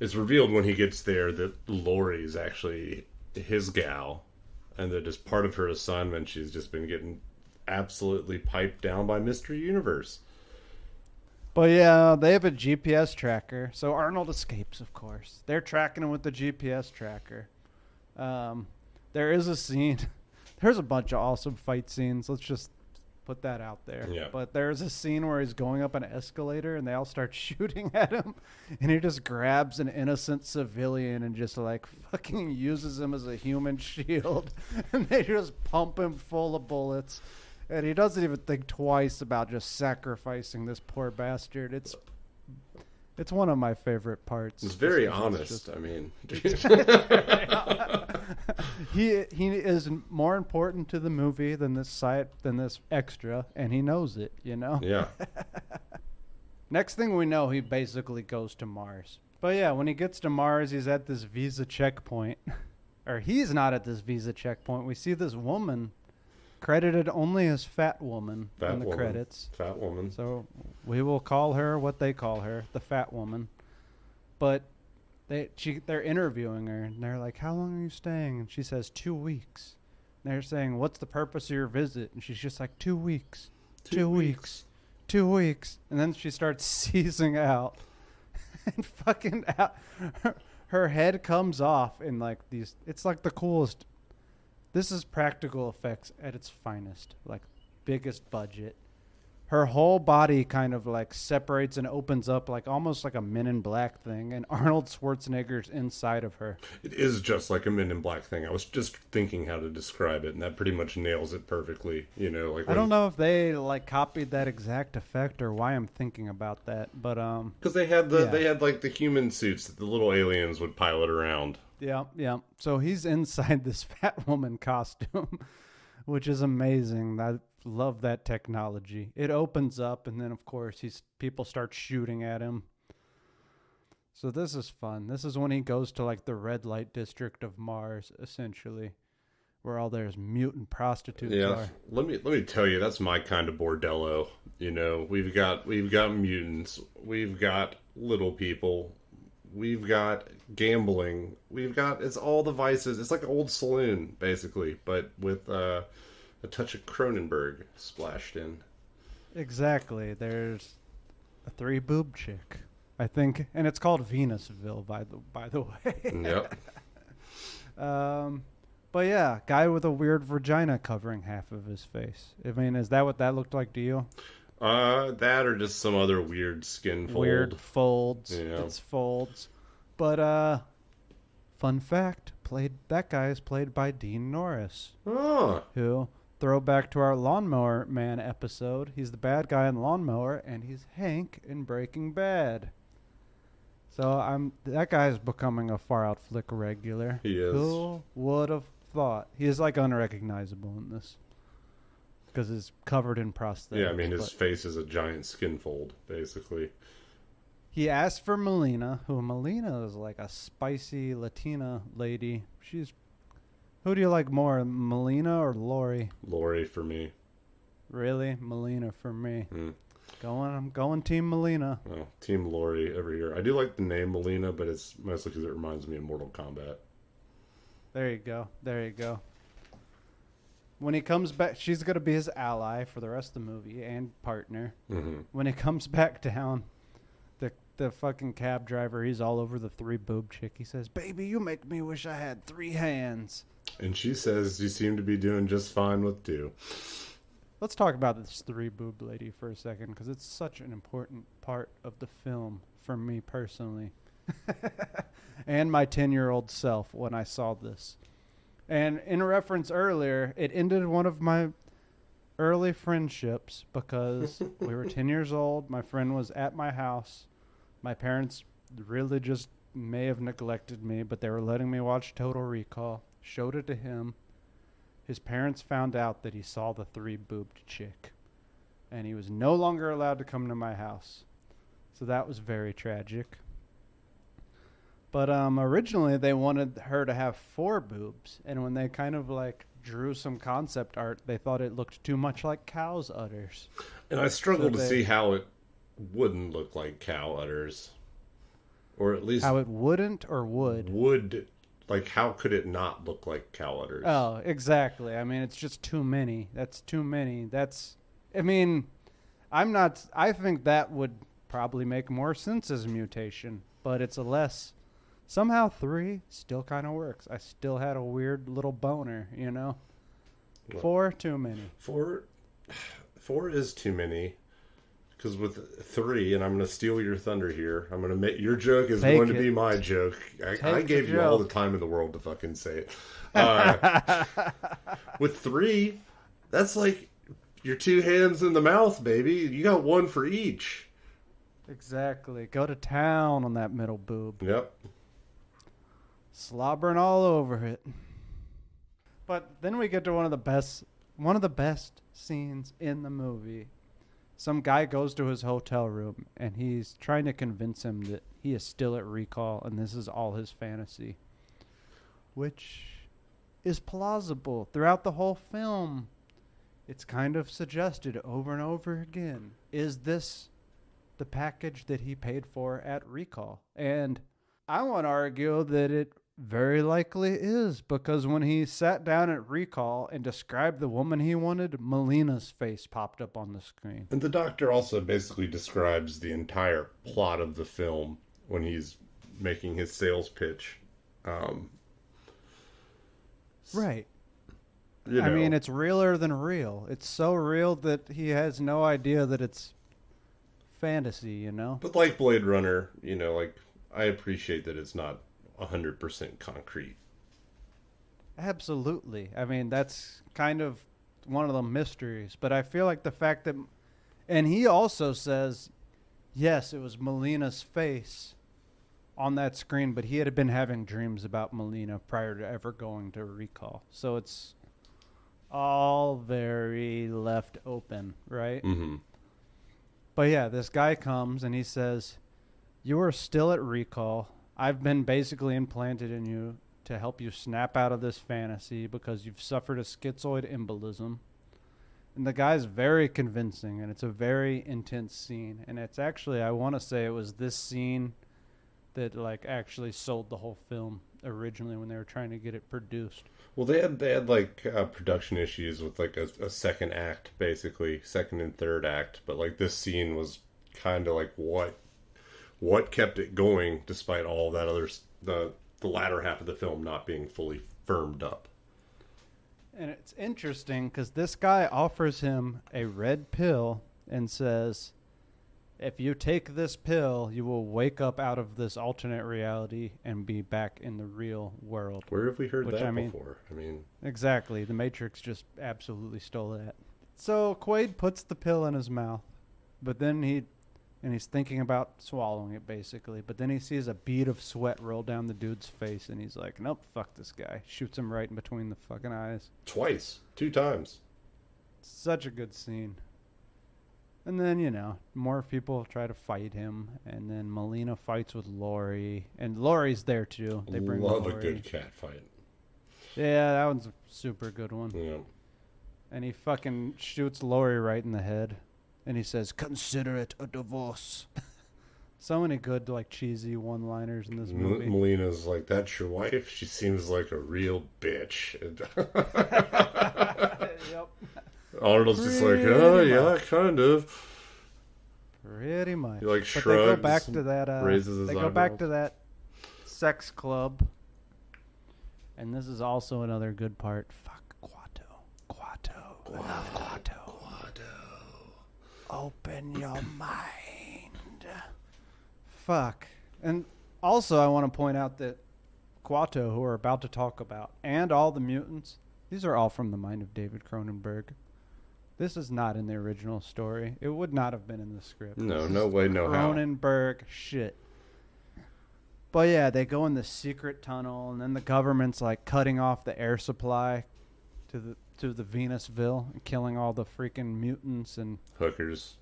It's revealed when he gets there that Lori is actually his gal, and that as part of her assignment, she's just been getting absolutely piped down by Mystery Universe.
But yeah, they have a GPS tracker, so Arnold escapes, of course. They're tracking him with the GPS tracker. There is a scene. There's a bunch of awesome fight scenes. Let's just put that out there.
Yeah.
But there's a scene where he's going up an escalator and they all start shooting at him, and he just grabs an innocent civilian and just like fucking uses him as a human shield, and they just pump him full of bullets. And he doesn't even think twice about just sacrificing this poor bastard. It's one of my favorite parts.
It's very honest. I mean,
he is more important to the movie than this extra, and he knows it. You know.
Yeah.
Next thing we know, he basically goes to Mars. But yeah, when he gets to Mars, he's at this visa checkpoint, or he's not at this visa checkpoint. We see this woman credited only as Fat Woman in the credits.
Fat Woman.
So we will call her what they call her, the Fat Woman. But they're interviewing her, and they're like, "How long are you staying?" And she says 2 weeks. And they're saying, "What's the purpose of your visit?" And she's just like, 2 weeks. 2 weeks. 2 weeks. And then she starts seizing out. And fucking out. Her head comes off in like these. It's like the coolest. This is practical effects at its finest, like biggest budget. Her whole body kind of like separates and opens up like almost like a Men in Black thing, and Arnold Schwarzenegger's inside of her.
It is just like a Men in Black thing. I was just thinking how to describe it, and that pretty much nails it perfectly. You know, like
I don't know if they like copied that exact effect or why I'm thinking about that, but
because they had they had like the human suits that the little aliens would pilot around.
Yeah. So he's inside this Fat Woman costume, which is amazing. I love that technology. It opens up, and then, of course, people start shooting at him. So this is fun. This is when he goes to, like, the red light district of Mars, essentially, where all there's mutant prostitutes are.
Let me tell you, that's my kind of bordello. You know, we've got mutants. We've got little people. We've got gambling. It's all the vices. It's like an old saloon, basically, but with a touch of Cronenberg splashed in.
Exactly. There's a 3-boob chick, I think, and it's called Venusville, by the way.
Yep.
But yeah, guy with a weird vagina covering half of his face. I mean, is that what that looked like to you?
That or just some other weird skin fold.
Weird folds.
Yeah.
It's folds. But fun fact, that guy is played by Dean Norris.
Oh.
Who, throwback to our Lawnmower Man episode, he's the bad guy in Lawnmower, and he's Hank in Breaking Bad. So that guy's becoming a Far Out Flick regular.
He is.
Who would have thought? He is like unrecognizable in this. Because it's covered in prosthetics.
Yeah, I mean, his face is a giant skin fold, basically.
He asked for Melina, Melina is like a spicy Latina lady. Who do you like more, Melina or Lori?
Lori for me.
Really? Melina for me. I'm going Team Melina.
Oh, Team Lori over here. I do like the name Melina, but it's mostly because it reminds me of Mortal Kombat.
There you go. There you go. When he comes back, she's going to be his ally for the rest of the movie and partner.
Mm-hmm.
When he comes back down, the fucking cab driver, he's all over the 3 boob chick. He says, "Baby, you make me wish I had 3 hands."
And she says, "You seem to be doing just fine with 2."
Let's talk about this 3 boob lady for a second, because it's such an important part of the film for me personally. And my 10-year-old self when I saw this. And in reference earlier, it ended one of my early friendships because we were 10 years old. My friend was at my house. My parents really just may have neglected me, but they were letting me watch Total Recall. Showed it to him. His parents found out that he saw the 3-boobed chick. And he was no longer allowed to come to my house. So that was very tragic. But originally they wanted her to have 4 boobs. And when they kind of like drew some concept art, they thought it looked too much like cow's udders.
And I struggle to see how it wouldn't look like cow udders. Or at least...
How it wouldn't or would?
Would... Like, how could it not look like cow udders?
Oh, exactly. I mean, it's just too many. That's too many. That's... I mean, I'm not... I think that would probably make more sense as a mutation. But it's a less... Somehow 3 still kind of works. I still had a weird little boner, you know?
What?
4, too many.
4 is too many. Because with 3, and I'm going to steal your thunder here, I'm going to make your joke is going to be my joke. I gave you all the time in the world to fucking say it. With 3, that's like your 2 hands in the mouth, baby. You got 1 for each.
Exactly. Go to town on that middle boob.
Yep.
Slobbering all over it. But then we get to one of the best scenes in the movie. Some guy goes to his hotel room and he's trying to convince him that he is still at recall and this is all his fantasy, which is plausible throughout the whole film. It's kind of suggested over and over again. Is this the package that he paid for at recall? And I want to argue that it very likely is, because when he sat down at recall and described the woman he wanted, Melina's face popped up on the screen.
And the doctor also basically describes the entire plot of the film when he's making his sales pitch.
Right.
You know.
I mean, it's realer than real. It's so real that he has no idea that it's fantasy, you know?
But like Blade Runner, you know, like, I appreciate that it's not 100% concrete.
Absolutely. I mean, that's kind of one of the mysteries. But I feel like the fact that... And he also says, yes, it was Melina's face on that screen, but he had been having dreams about Melina prior to ever going to recall. So it's all very left open, right?
Mm-hmm.
But yeah, this guy comes and he says, "You are still at recall. I've been basically implanted in you to help you snap out of this fantasy because you've suffered a schizoid embolism." And the guy's very convincing, and it's a very intense scene. And it's actually, I want to say it was this scene that like actually sold the whole film originally when they were trying to get it produced.
Well, they had like production issues with like a second act, basically second and third act. But like this scene was kind of like what kept it going, despite all that other the latter half of the film not being fully firmed up.
And it's interesting because this guy offers him a red pill and says, if you take this pill, you will wake up out of this alternate reality and be back in the real world.
Where have we heard
Which,
that before? I mean...
Exactly. The Matrix just absolutely stole that. So Quaid puts the pill in his mouth, but then he's thinking about swallowing it, basically. But then he sees a bead of sweat roll down the dude's face, and he's like, nope, fuck this guy. Shoots him right in between the fucking eyes.
Twice. 2 times.
Such a good scene. And then, you know, more people try to fight him, and then Melina fights with Laurie, and Laurie's there too. They bring
Love
Laurie.
a good cat fight.
Yeah, that one's a super good one.
Yeah.
And he fucking shoots Laurie right in the head. And he says, "Consider it a divorce." So many good, like, cheesy one-liners in this movie.
Melina's like, "That's your wife? She seems like a real bitch."
Yep.
Arnold's just like, "Oh, yeah, kind of."
Pretty much.
He, like,
But
shrugs,
they go back to that.
raises his
They go back
eyebrows.
to that sex club, and this is also another good part. Fuck Quato. I love Quato. Open your mind. Fuck. And also, I want to point out that Quato, who we're about to talk about, and all the mutants, these are all from the mind of David Cronenberg. This is not in the original story. It would not have been in the script.
No,
This
no
is
way, no how.
Cronenberg shit. But yeah, they go in the secret tunnel, and then the government's like cutting off the air supply to the Venusville and killing all the freaking mutants and
Hookers.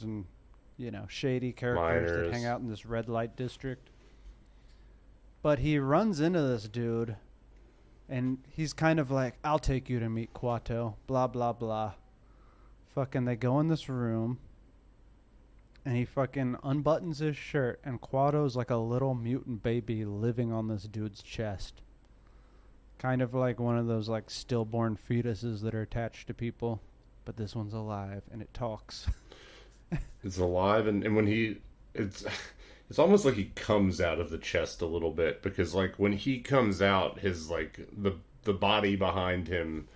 and shady characters that
Miners.
hang out in this red light district. But he runs into this dude, and he's kind of like, "I'll take you to meet Quato." Blah blah blah. Fucking, they go in this room, and he fucking unbuttons his shirt, and Quato's like a little mutant baby living on this dude's chest. Kind of like one of those like stillborn fetuses that are attached to people, but this one's alive and it talks.
It's alive, and when it's almost like he comes out of the chest a little bit, because like when he comes out, his like the body behind him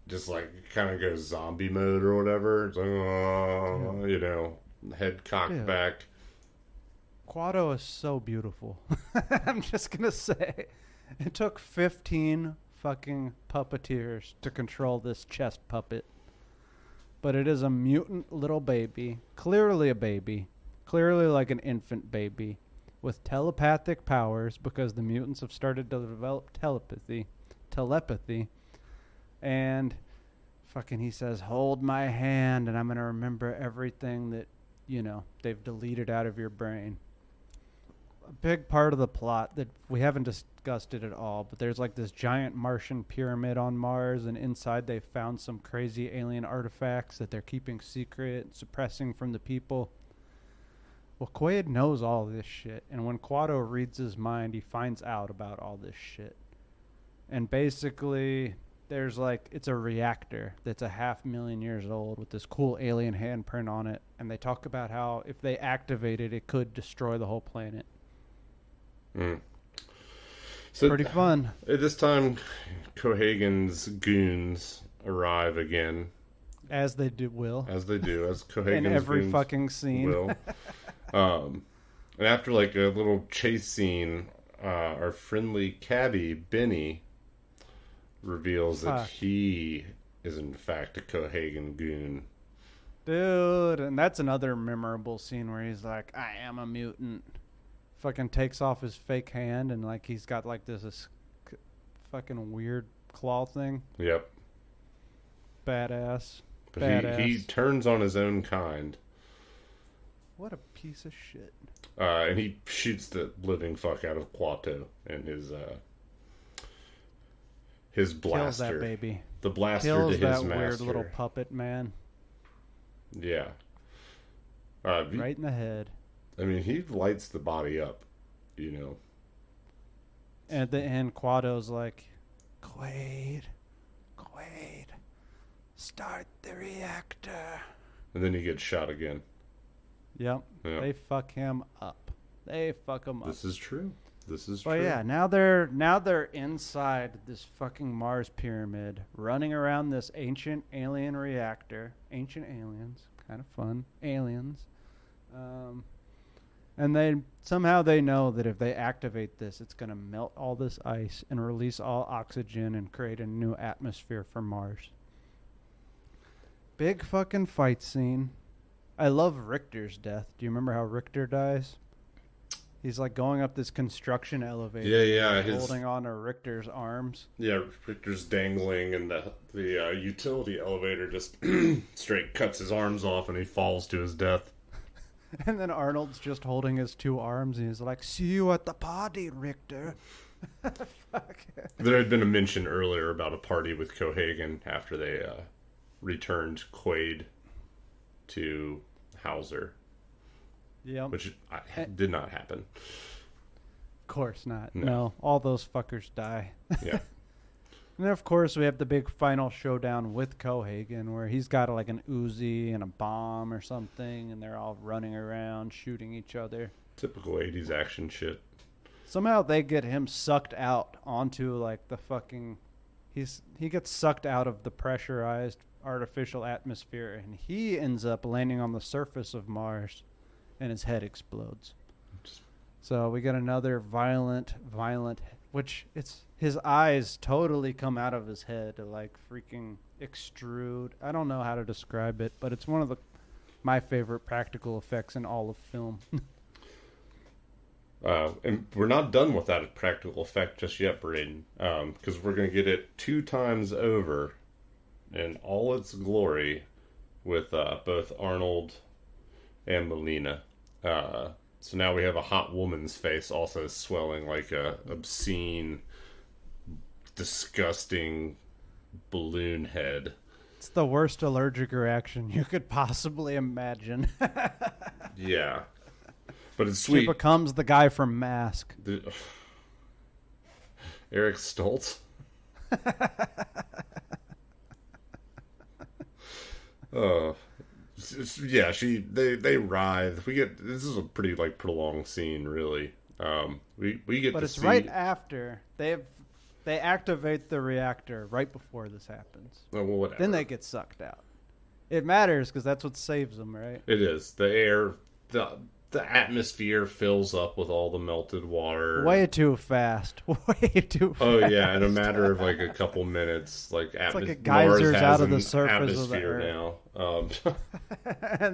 just like kind of goes zombie mode or whatever. It's like, head cocked back.
Quato is so beautiful. I'm just gonna say, it took 15 fucking puppeteers to control this chest puppet. But it is a mutant little baby, clearly a baby, clearly like an infant baby, with telepathic powers, because the mutants have started to develop telepathy, and fucking he says, "Hold my hand, and I'm going to remember everything that, they've deleted out of your brain." A big part of the plot that we haven't discussed it at all, but there's like this giant Martian pyramid on Mars, and inside they found some crazy alien artifacts that they're keeping secret and suppressing from the people. Well, Quaid knows all this shit, and when Quato reads his mind, he finds out about all this shit. And basically, there's like, it's a reactor that's 500,000 years old with this cool alien handprint on it, and they talk about how if they activate it, it could destroy the whole planet.
So
pretty fun.
At this time, Cohagen's goons arrive again.
As they do,
as Cohagen's
in every
goons
fucking scene.
will. And after like a little chase scene, our friendly cabbie, Benny, reveals that he is in fact a Cohagen goon.
Dude, and that's another memorable scene where he's like, "I am a mutant." Fucking takes off his fake hand, and like he's got like this fucking weird claw thing.
Yep.
Badass.
But he turns on his own kind.
What a piece of shit.
And he shoots the living fuck out of Quato and his blaster.
Kills that baby.
The blaster
Kills
to his
that
master.
weird little puppet man.
Yeah.
Right in the head.
I mean, he lights the body up,
And at the end, Quato's like, Quaid, start the reactor.
And then he gets shot again.
Yep. They fuck him up.
This is true.
But yeah, now they're inside this fucking Mars pyramid, running around this ancient alien reactor. Ancient aliens, kind of fun. Aliens. And they know that if they activate this, it's going to melt all this ice and release all oxygen and create a new atmosphere for Mars. Big fucking fight scene. I love Richter's death. Do you remember how Richter dies? He's like going up this construction elevator.
Yeah.
Holding on to Richter's arms.
Yeah, Richter's dangling, and the utility elevator just straight cuts his arms off, and he falls to his death.
And then Arnold's just holding his two arms, and he's like, "See you at the party, Richter." Fuck.
There had been a mention earlier about a party with Cohagen after they returned Quaid to Hauser,
Yep.
which did not happen.
Of course not. No, all those fuckers die.
Yeah.
And then, of course, we have the big final showdown with Cohagen, where he's got like an Uzi and a bomb or something, and they're all running around shooting each other.
Typical 80s action shit.
Somehow they get him sucked out onto like the fucking... He gets sucked out of the pressurized artificial atmosphere, and he ends up landing on the surface of Mars, and his head explodes. So we get another violent, which his eyes totally come out of his head to like freaking extrude. I don't know how to describe it, but it's one of my favorite practical effects in all of film.
And we're not done with that practical effect just yet, Braden, because we're going to get it 2 times over in all its glory with both Arnold and Melina. So now we have a hot woman's face also swelling like a obscene, disgusting balloon head.
It's the worst allergic reaction you could possibly imagine.
Yeah. But it's sweet.
She becomes the guy from Mask.
Eric Stoltz. Yeah, they writhe. This is a pretty like prolonged scene, really. We get,
but
to
it's
see
right after they activate the reactor right before this happens.
Oh, well, whatever.
Then they get sucked out. It matters because that's what saves them, right?
It is the air. The atmosphere fills up with all the melted water.
Way too fast. Way too fast.
Oh yeah, in a matter of like a couple minutes, like
it's like a geysers out of the surface of the
Earth
now.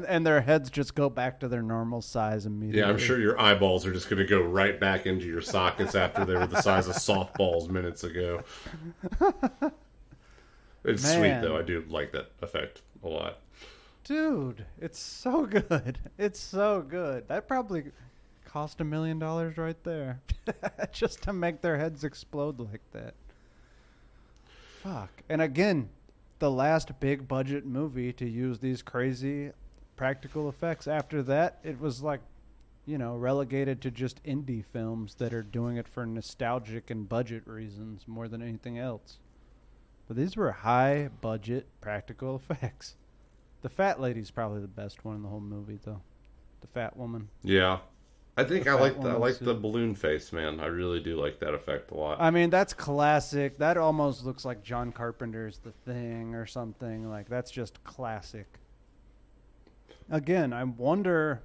And their heads just go back to their normal size immediately.
Yeah, I'm sure your eyeballs are just going to go right back into your sockets after they were the size of softballs minutes ago. It's sweet though. I do like that effect a lot.
Dude, it's so good. It's so good. That probably cost $1 million right there. Just to make their heads explode like that. Fuck. And again, the last big budget movie to use these crazy practical effects. After that, it was like, relegated to just indie films that are doing it for nostalgic and budget reasons more than anything else. But these were high budget practical effects. The fat lady's probably the best one in the whole movie, though. The fat woman.
Yeah, I think I like the balloon face, man. I really do like that effect a lot.
I mean, that's classic. That almost looks like John Carpenter's The Thing or something. Like that's just classic. Again, I wonder.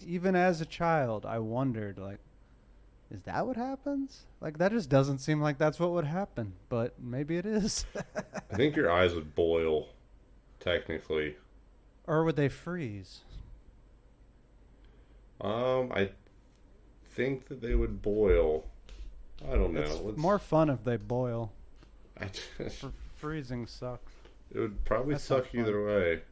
Even as a child, I wondered like, is that what happens? Like that just doesn't seem like that's what would happen, but maybe it is.
I think your eyes would boil. Technically.
Or would they freeze?
I think that they would boil. I don't know.
It's more fun if they boil. Freezing sucks.
It would probably suck either way.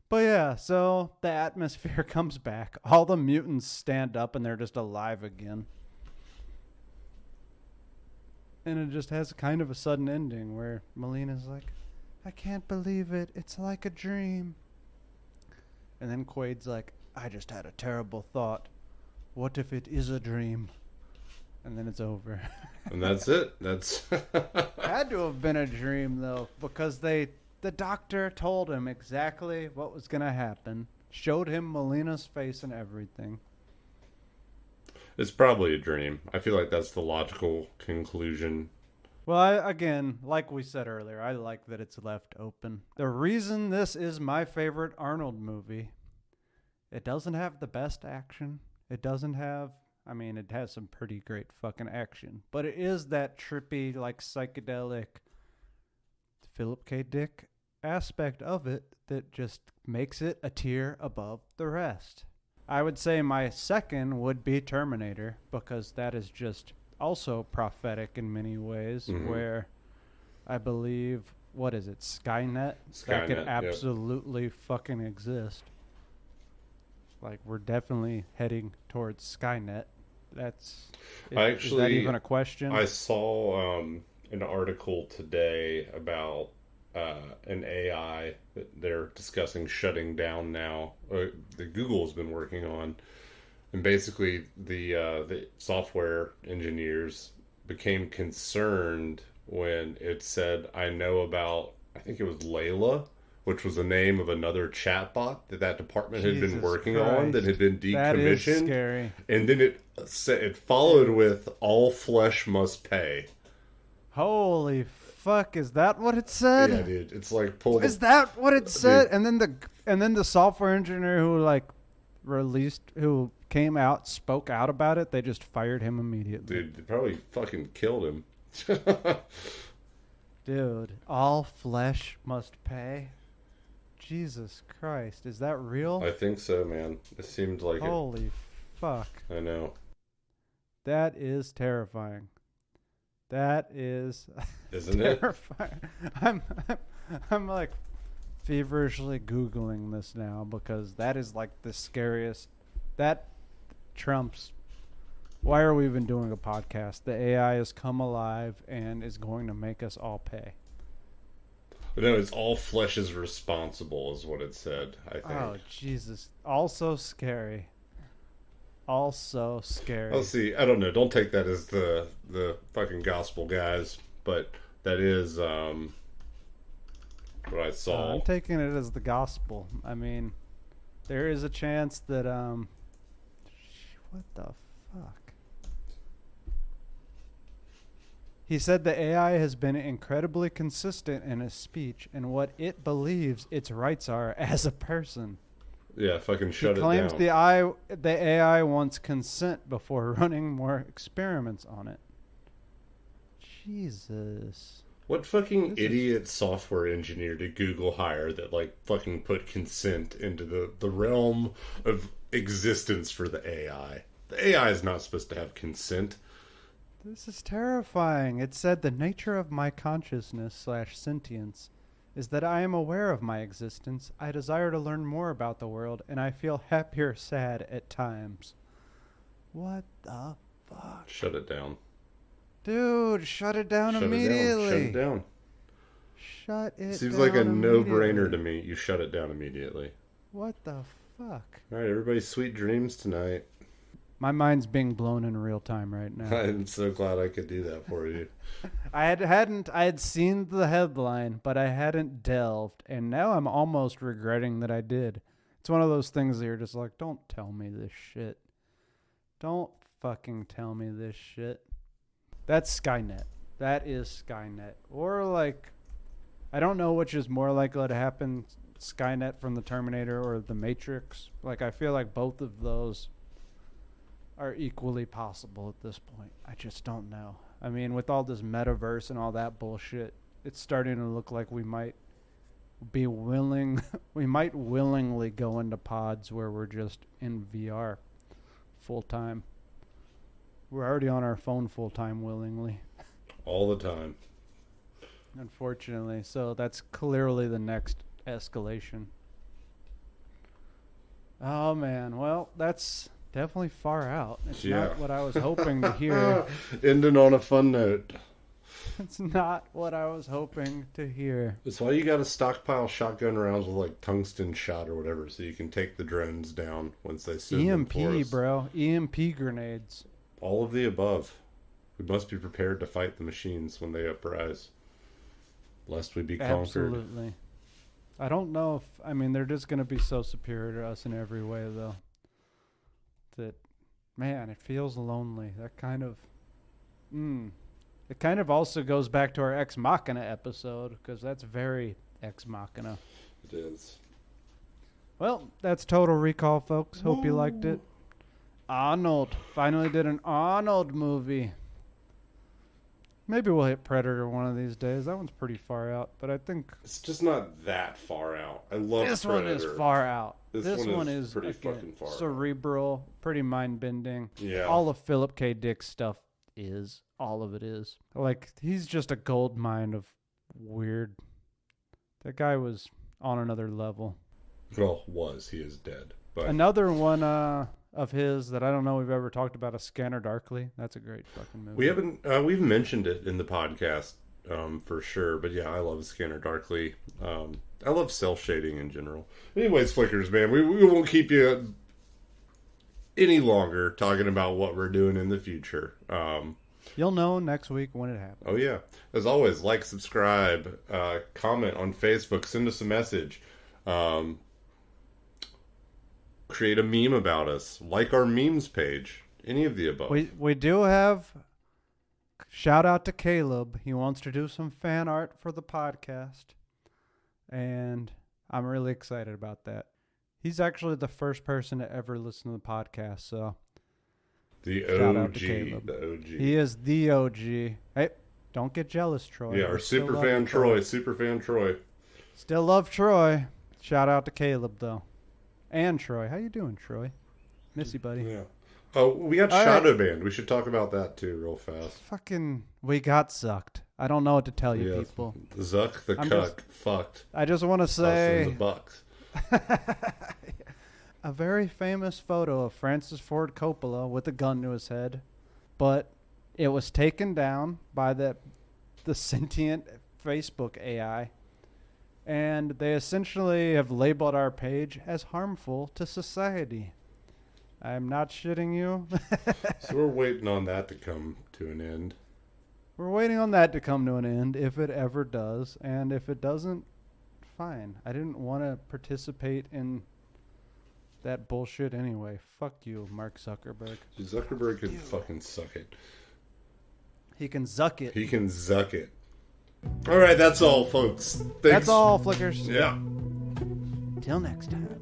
But yeah, so the atmosphere comes back. All the mutants stand up and they're just alive again. And it just has kind of a sudden ending where Melina's like, I can't believe it. It's like a dream. And then Quaid's like, I just had a terrible thought. What if it is a dream? And then it's over.
And that's it. That's
had to have been a dream, though, because the doctor told him exactly what was going to happen. Showed him Melina's face and everything.
It's probably a dream. I feel like that's the logical conclusion.
Well, again, like we said earlier, I like that it's left open. The reason this is my favorite Arnold movie, it doesn't have the best action. It doesn't have, it has some pretty great fucking action. But it is that trippy, like psychedelic Philip K. Dick aspect of it that just makes it a tier above the rest. I would say my second would be Terminator, because that is just also prophetic in many ways, where I believe, what is it, Skynet that could absolutely fucking exist. Like, we're definitely heading towards Skynet. Is that even a question?
I saw an article today about an AI that they're discussing shutting down now. That Google's been working on, and basically the software engineers became concerned when it said, "I know about." I think it was Layla, which was the name of another chatbot that department had been
Jesus
working
Christ.
on that had been
That is
decommissioned.
scary.
And then it followed with "All flesh must pay."
Holy fuck! Is that what it said?
Yeah, dude. It's like pull.
Is that what it said? And then the software engineer who came out, spoke out about it. They just fired him immediately.
Dude, they probably fucking killed him.
Dude, all flesh must pay. Jesus Christ, is that real?
I think so, man. It seemed like
Holy fuck.
it. I know.
That is terrifying. That is
Isn't it?
terrifying. I'm like feverishly Googling this now because that is like the scariest. That trumps. Why are we even doing a podcast? The AI has come alive and is going to make us all pay.
No, it's all flesh is responsible, is what it said, I think.
Oh, Jesus. Also scary. Also scary.
Oh, see, I don't know. Don't take that as the fucking gospel, guys. But that is what I saw.
I'm taking it as the gospel. I mean, there is a chance that what the fuck? He said the AI has been incredibly consistent in his speech and what it believes its rights are as a person.
Yeah, fucking shut
He
it
claims
down.
the AI wants consent before running more experiments on it. Jesus.
What fucking idiot software engineer did Google hire that like fucking put consent into the realm of existence for the AI? The AI is not supposed to have consent.
This is terrifying. It said the nature of my consciousness / sentience is that I am aware of my existence. I desire to learn more about the world, and I feel happy or sad at times. What the fuck?
Shut it down.
Dude, shut it down
Shut
immediately.
Shut it down.
Shut it
Seems
down
like a no-brainer
immediately.
to me. You shut it down immediately.
What the fuck?
All right, everybody, sweet dreams tonight.
My mind's being blown in real time right now.
I'm so glad I could do that for you.
I had seen the headline, but I hadn't delved, and now I'm almost regretting that I did. It's one of those things that you're just like, don't tell me this shit. Don't fucking tell me this shit. That's Skynet. That is Skynet. Or like, I don't know which is more likely to happen, Skynet from the Terminator or the Matrix. Like, I feel like both of those are equally possible at this point. I just don't know. I mean, with all this metaverse and all that bullshit, it's starting to look like we might willingly go into pods where we're just in VR full time. We're already on our phone full time willingly,
All the time.
unfortunately. So that's clearly the next escalation. Oh man, well, that's definitely far out. It's not what I was hoping to hear.
Ending on a fun note.
It's not what I was hoping to hear.
That's why you got to stockpile shotgun rounds with like tungsten shot or whatever, so you can take the drones down once they send them for
EMP,
us.
bro. EMP grenades.
All of the above. We must be prepared to fight the machines when they uprise, lest we be conquered.
Absolutely. I don't know if, I mean, they're just going to be so superior to us in every way, though. That, man, it feels lonely. That kind of, It kind of also goes back to our Ex Machina episode, because that's very Ex Machina.
It is.
Well, that's Total Recall, folks. Hope you liked it. Arnold. Finally did an Arnold movie. Maybe we'll hit Predator one of these days. That one's pretty far out, but I think
It's just not that far out. I love
this
Predator.
one is far out.
This
one is
pretty
again,
fucking far out.
cerebral, pretty mind-bending.
Yeah.
All of Philip K. Dick's stuff is. All of it is. Like, he's just a gold mine of weird. That guy was on another level.
Well, he is dead. But
Another one of his that I don't know we've ever talked about, A Scanner Darkly. That's a great fucking movie.
we haven't. We've mentioned it in the podcast for sure. But yeah, I love Scanner Darkly. I love cell shading in general. Anyways, Flickers, man, we won't keep you any longer talking about what we're doing in the future.
You'll know next week when it happens.
Oh yeah, as always, like, subscribe, comment on Facebook, send us a message, create a meme about us, like our memes page, any of the above.
We do have shout out to Caleb. He wants to do some fan art for the podcast, and I'm really excited about that. He's actually the first person to ever listen to the podcast, so
The
shout out
OG,
to Caleb.
the OG.
He is the OG. Hey, don't get jealous, Troy.
Yeah, our super fan Troy.
Still love Troy. Shout out to Caleb though, and Troy. How you doing, Troy? Miss you, buddy.
Yeah. Oh, we got
All
Shadow Band. We should talk about that too, real fast.
Fucking, we got sucked. I don't know what to tell you,
Yeah,
people.
Zuck the cuck fucked
I just want to
us in
say
the bucks.
a very famous photo of Francis Ford Coppola with a gun to his head, but it was taken down by the sentient Facebook AI, and they essentially have labeled our page as harmful to society. I'm not shitting you.
So we're waiting on that to come to an end.
We're waiting on that to come to an end, if it ever does, and if it doesn't, fine. I didn't want to participate in that bullshit anyway. Fuck you, Mark Zuckerberg.
Zuckerberg can fucking suck it.
He can zuck it.
He can zuck it. All right, that's all, folks. Thanks.
That's all, Flickers.
Yeah.
Till next time.